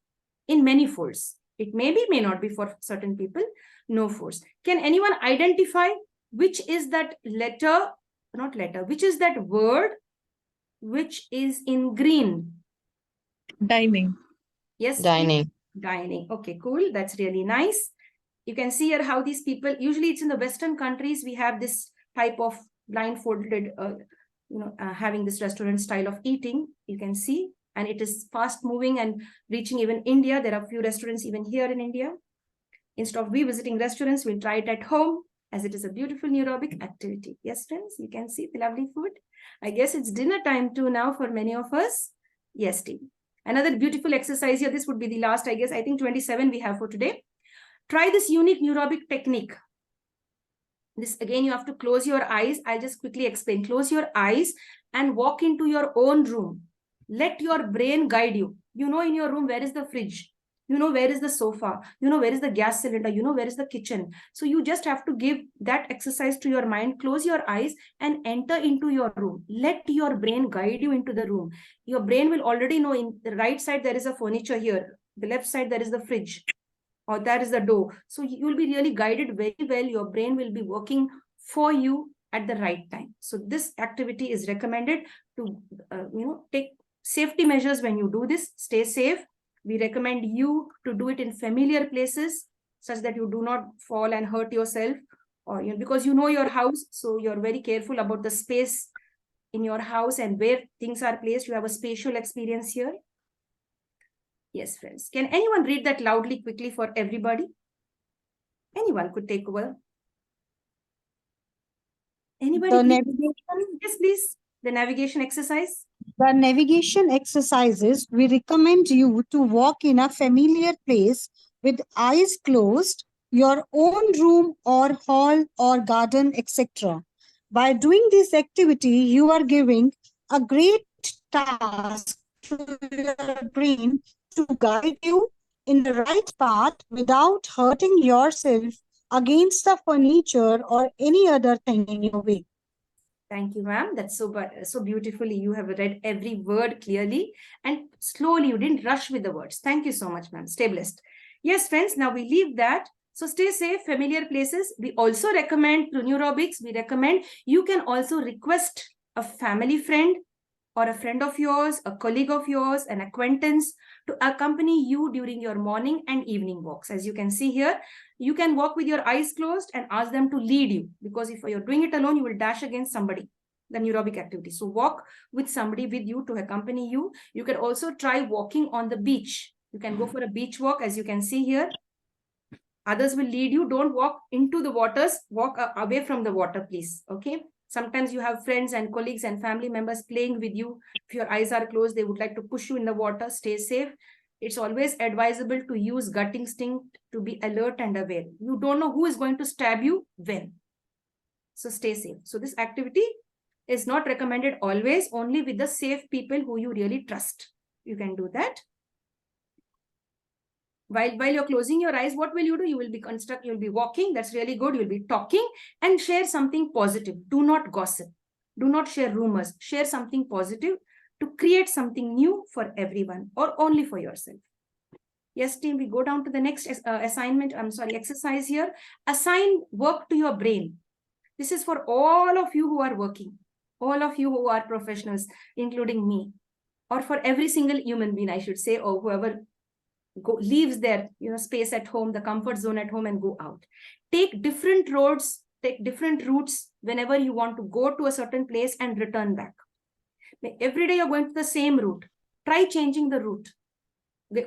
in many folds. It may not be for certain people, no force. Can anyone identify which is that which is that word which is in green? Dining. Yes. Dining. Dining. Okay, cool. That's really nice. You can see here how these people, usually it's in the Western countries, we have this type of blindfolded, having this restaurant style of eating. You can see, and it is fast moving and reaching even India. There are a few restaurants even here in India. Instead of visiting restaurants, we'll try it at home, as it is a beautiful neurobic activity. Yes, friends, you can see the lovely food. I guess it's dinner time too now for many of us. Yes, team. Another beautiful exercise here. This would be the last, I guess. I think 27 we have for today. Try this unique neurobic technique. This, again, you have to close your eyes. I'll just quickly explain. Close your eyes and walk into your own room. Let your brain guide you. In your room, where is the fridge? Where is the sofa? Where is the gas cylinder? Where is the kitchen? So you just have to give that exercise to your mind. Close your eyes and enter into your room. Let your brain guide you into the room. Your brain will already know in the right side, there is a furniture here. The left side, there is the fridge, or there is the door. So you will be really guided very well. Your brain will be working for you at the right time. So this activity is recommended to, take safety measures when you do this. Stay safe. We recommend you to do it in familiar places, such that you do not fall and hurt yourself, or because your house, so you're very careful about the space in your house and where things are placed. You have a spatial experience here. Yes, friends. Can anyone read that loudly, quickly for everybody? Anyone could take over. Anybody? The navigation. Yes, please. The navigation exercise. The navigation exercises, we recommend you to walk in a familiar place with eyes closed, your own room or hall or garden, etc. By doing this activity, you are giving a great task to your brain to guide you in the right path without hurting yourself against the furniture or any other thing in your way. Thank you, ma'am. That's so beautifully. You have read every word clearly and slowly. You didn't rush with the words. Thank you so much, ma'am. Stay blessed. Yes, friends, now we leave that. So stay safe, familiar places. We also recommend through Neurobics, we recommend you can also request a family friend or a friend of yours, a colleague of yours, an acquaintance to accompany you during your morning and evening walks. As you can see here, you can walk with your eyes closed and ask them to lead you, because if you're doing it alone, you will dash against somebody, the neurobic activity. So walk with somebody with you to accompany you. You can also try walking on the beach. You can go for a beach walk, as you can see here. Others will lead you. Don't walk into the waters. Walk away from the water, please. Okay. Sometimes you have friends and colleagues and family members playing with you. If your eyes are closed, they would like to push you in the water. Stay safe. It's always advisable to use gut instinct to be alert and aware. You don't know who is going to stab you when. So stay safe. So this activity is not recommended always, only with the safe people who you really trust. You can do that. While you're closing your eyes, what will you do? You will be you'll be walking. That's really good. You'll be talking and share something positive. Do not gossip. Do not share rumors. Share something positive to create something new for everyone or only for yourself. Yes, team, we go down to the next exercise here. Assign work to your brain. This is for all of you who are working, all of you who are professionals, including me, or for every single human being, I should say, or whoever leaves their space at home, the comfort zone at home, and go out. Take different roads, take different routes whenever you want to go to a certain place and return back. Every day you're going to the same route. Try changing the route.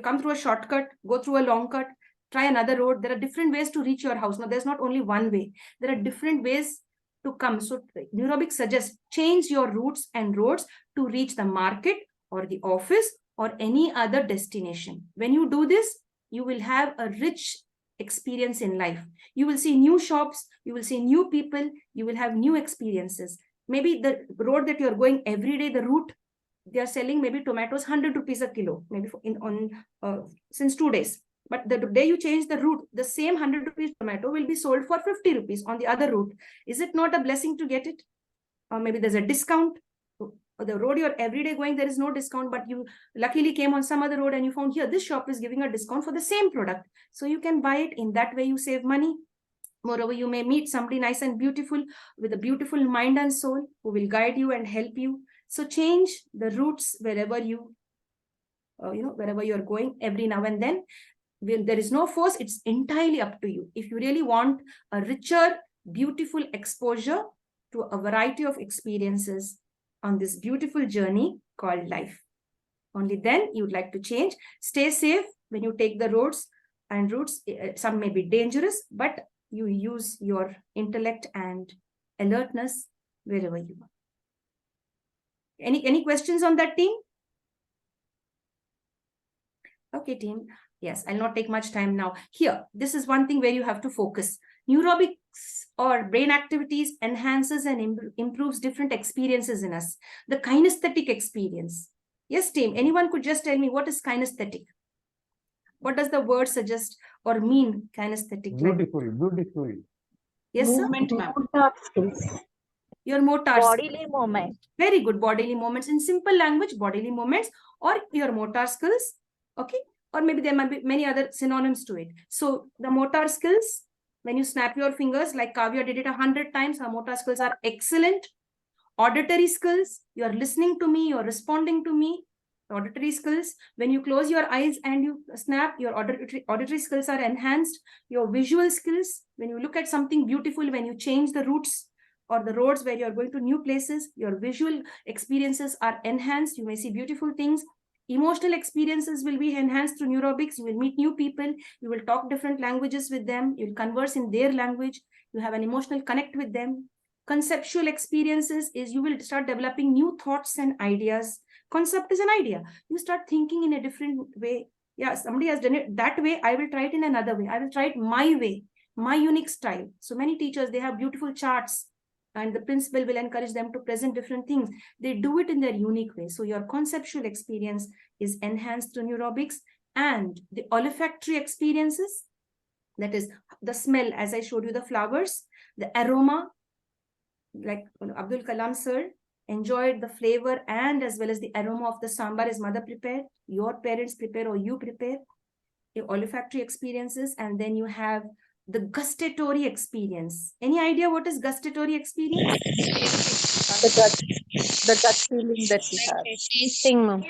Come through a shortcut, go through a long cut, try another road. There are different ways to reach your house. Now, there's not only one way. There are different ways to come. So Neurobics suggests change your routes and roads to reach the market or the office or any other destination. When you do this, you will have a rich experience in life. You will see new shops, you will see new people, you will have new experiences. Maybe the road that you're going every day, the route, they are selling maybe tomatoes 100 rupees a kilo, maybe since 2 days. But the day you change the route, the same 100 rupees tomato will be sold for 50 rupees on the other route. Is it not a blessing to get it? Or maybe there's a discount. The road you're every day going, there is no discount, but you luckily came on some other road and you found here, this shop is giving a discount for the same product. So you can buy it. In that way, you save money. Moreover, you may meet somebody nice and beautiful with a beautiful mind and soul who will guide you and help you. So change the routes wherever wherever you're going every now and then. There is no force. It's entirely up to you. If you really want a richer, beautiful exposure to a variety of experiences on this beautiful journey called life, only then you'd like to change. Stay safe when you take the roads and routes. Some may be dangerous, but you use your intellect and alertness wherever you are. Any questions on that, team? Okay, team. Yes, I'll not take much time now. Here, this is one thing where you have to focus. Neurobics or brain activities enhances and improves different experiences in us. The kinesthetic experience. Yes, team, anyone could just tell me what is kinesthetic? What does the word suggest or mean, kinesthetic? Beautiful, beautiful. Yes, movement, sir? motor skills. Your motor Bodily movement. Very good. Bodily movements. In simple language, bodily movements or your motor skills. Okay. Or maybe there might be many other synonyms to it. So the motor skills, when you snap your fingers, like Kavya did it 100 times, her motor skills are excellent. Auditory skills, you're listening to me, you're responding to me. Auditory skills, when you close your eyes and you snap, your auditory skills are enhanced. Your visual skills, when you look at something beautiful, when you change the routes or the roads where you're going to new places, your visual experiences are enhanced. You may see beautiful things. Emotional experiences will be enhanced through Neurobics. You will meet new people. You will talk different languages with them. You'll converse in their language. You have an emotional connect with them. Conceptual experiences is you will start developing new thoughts and ideas. Concept is an idea. You start thinking in a different way. Yeah, somebody has done it that way. I will try it in another way. I will try it my way, my unique style. So many teachers, they have beautiful charts and the principal will encourage them to present different things. They do it in their unique way. So your conceptual experience is enhanced through neurobics, and the olfactory experiences, that is the smell, as I showed you the flowers, the aroma, like Abdul Kalam sir enjoyed the flavor and as well as the aroma of the sambar his mother prepared, your parents prepare or you prepare, your olfactory experiences, and then you have the gustatory experience. Any idea what is gustatory experience? The gut feeling that you have. Tasting, ma'am.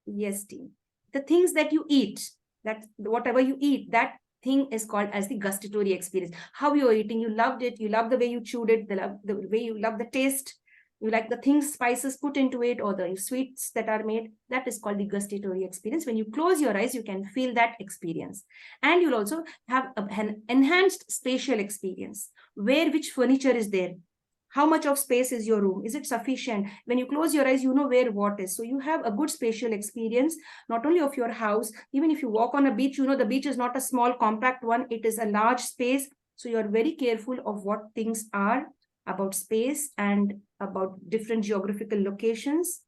Yes, team. The things that you eat, that whatever you eat, that thing is called as the gustatory experience. How you're eating, you loved it, you love the way you chewed it, the way you love the taste, you like the things, spices put into it, or the sweets that are made. That is called the gustatory experience. When you close your eyes, you can feel that experience. And you'll also have an enhanced spatial experience, where which furniture is there. How much of space is your room? Is it sufficient? When you close your eyes, you know where what is. So you have a good spatial experience, not only of your house. Even if you walk on a beach, you know the beach is not a small compact one. It is a large space. So you're very careful of what things are about space and about different geographical locations,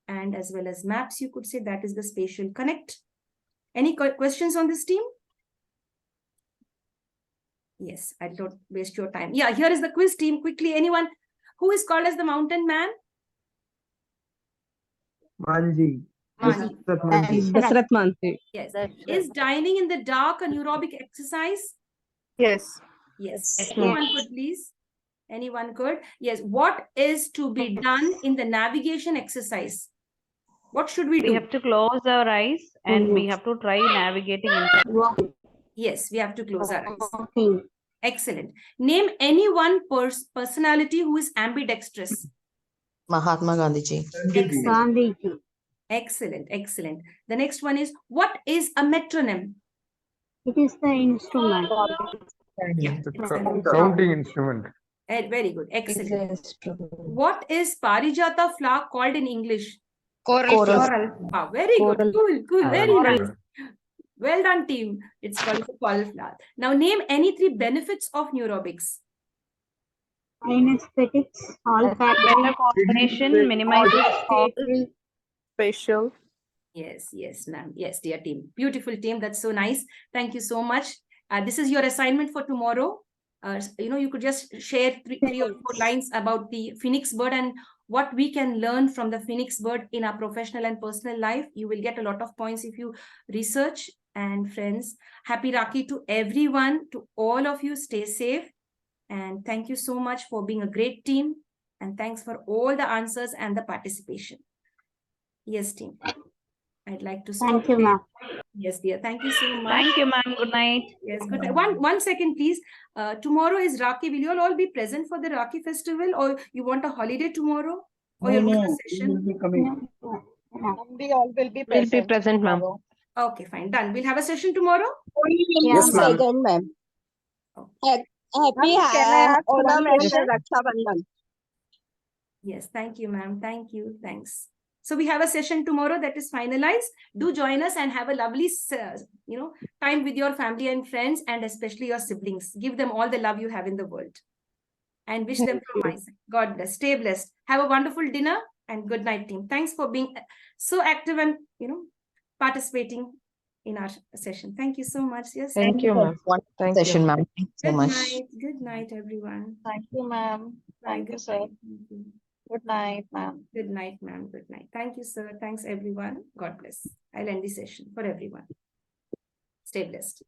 and as well as maps, you could say. That is the spatial connect. Any questions on this, team? Yes, I don't waste your time. Yeah, here is the quiz, team. Quickly, anyone who is called as the mountain man? Manji. Manji. Dasrath Manji. Yes. Is dining in the dark a neurobic exercise? Yes. Yes. Anyone could, please? Anyone could? Yes. What is to be done in the navigation exercise? What should we do? We have to close our eyes and we have to try navigating inside. Yes, we have to close our eyes. Excellent. Name any one personality who is ambidextrous. Mahatma Gandhi ji. Excellent. Excellent, excellent. The next one is, what is a metronome? It is the instrument. Yeah, Counting instrument. very good. Excellent. What is Parijata flower called in English? Coral. Wow, very good. Cool, cool. Very nice. Well done, team. It's called the coral flower. Now, name any 3 benefits of neurobics. Anesthetics, Better coordination, minimizes Spatial. Yes, yes, ma'am. Yes, dear team. Beautiful team. That's so nice. Thank you so much. This is your assignment for tomorrow. You could just share 3 or 4 lines about the phoenix bird and what we can learn from the phoenix bird in our professional and personal life. You will get a lot of points if you research. And friends, happy Rakhi to everyone, to all of you. Stay safe. And thank you so much for being a great team. And thanks for all the answers and the participation. Yes, team. I'd like to stop. Thank you, ma'am. Yes, dear. Thank you so much. Thank you, ma'am. Good night. Yes, good night. One second, please. Tomorrow is Rakhi. Will you all be present for the Rakhi festival, or you want a holiday tomorrow? Or you're going to session? Will be coming. We all will be present. We'll be present, ma'am. Okay, fine. Done. We'll have a session tomorrow? Yes, ma'am. Happy Onam and Raksha Bandhan. Yes, thank you, ma'am. Thank you. Thanks. So we have a session tomorrow that is finalized. Do join us and have a lovely, time with your family and friends, and especially your siblings. Give them all the love you have in the world. And wish them from my side. God bless. Stay blessed. Have a wonderful dinner and good night, team. Thanks for being so active and, participating in our session. Thank you so much. Yes. Thank you, ma'am. Thank session, ma'am. Thank you so much. Good night, everyone. Thank you, ma'am. Thank you, sir. Good night, ma'am. Good night, ma'am. Good night. Thank you, sir. Thanks, everyone. God bless. I'll end the session for everyone. Stay blessed.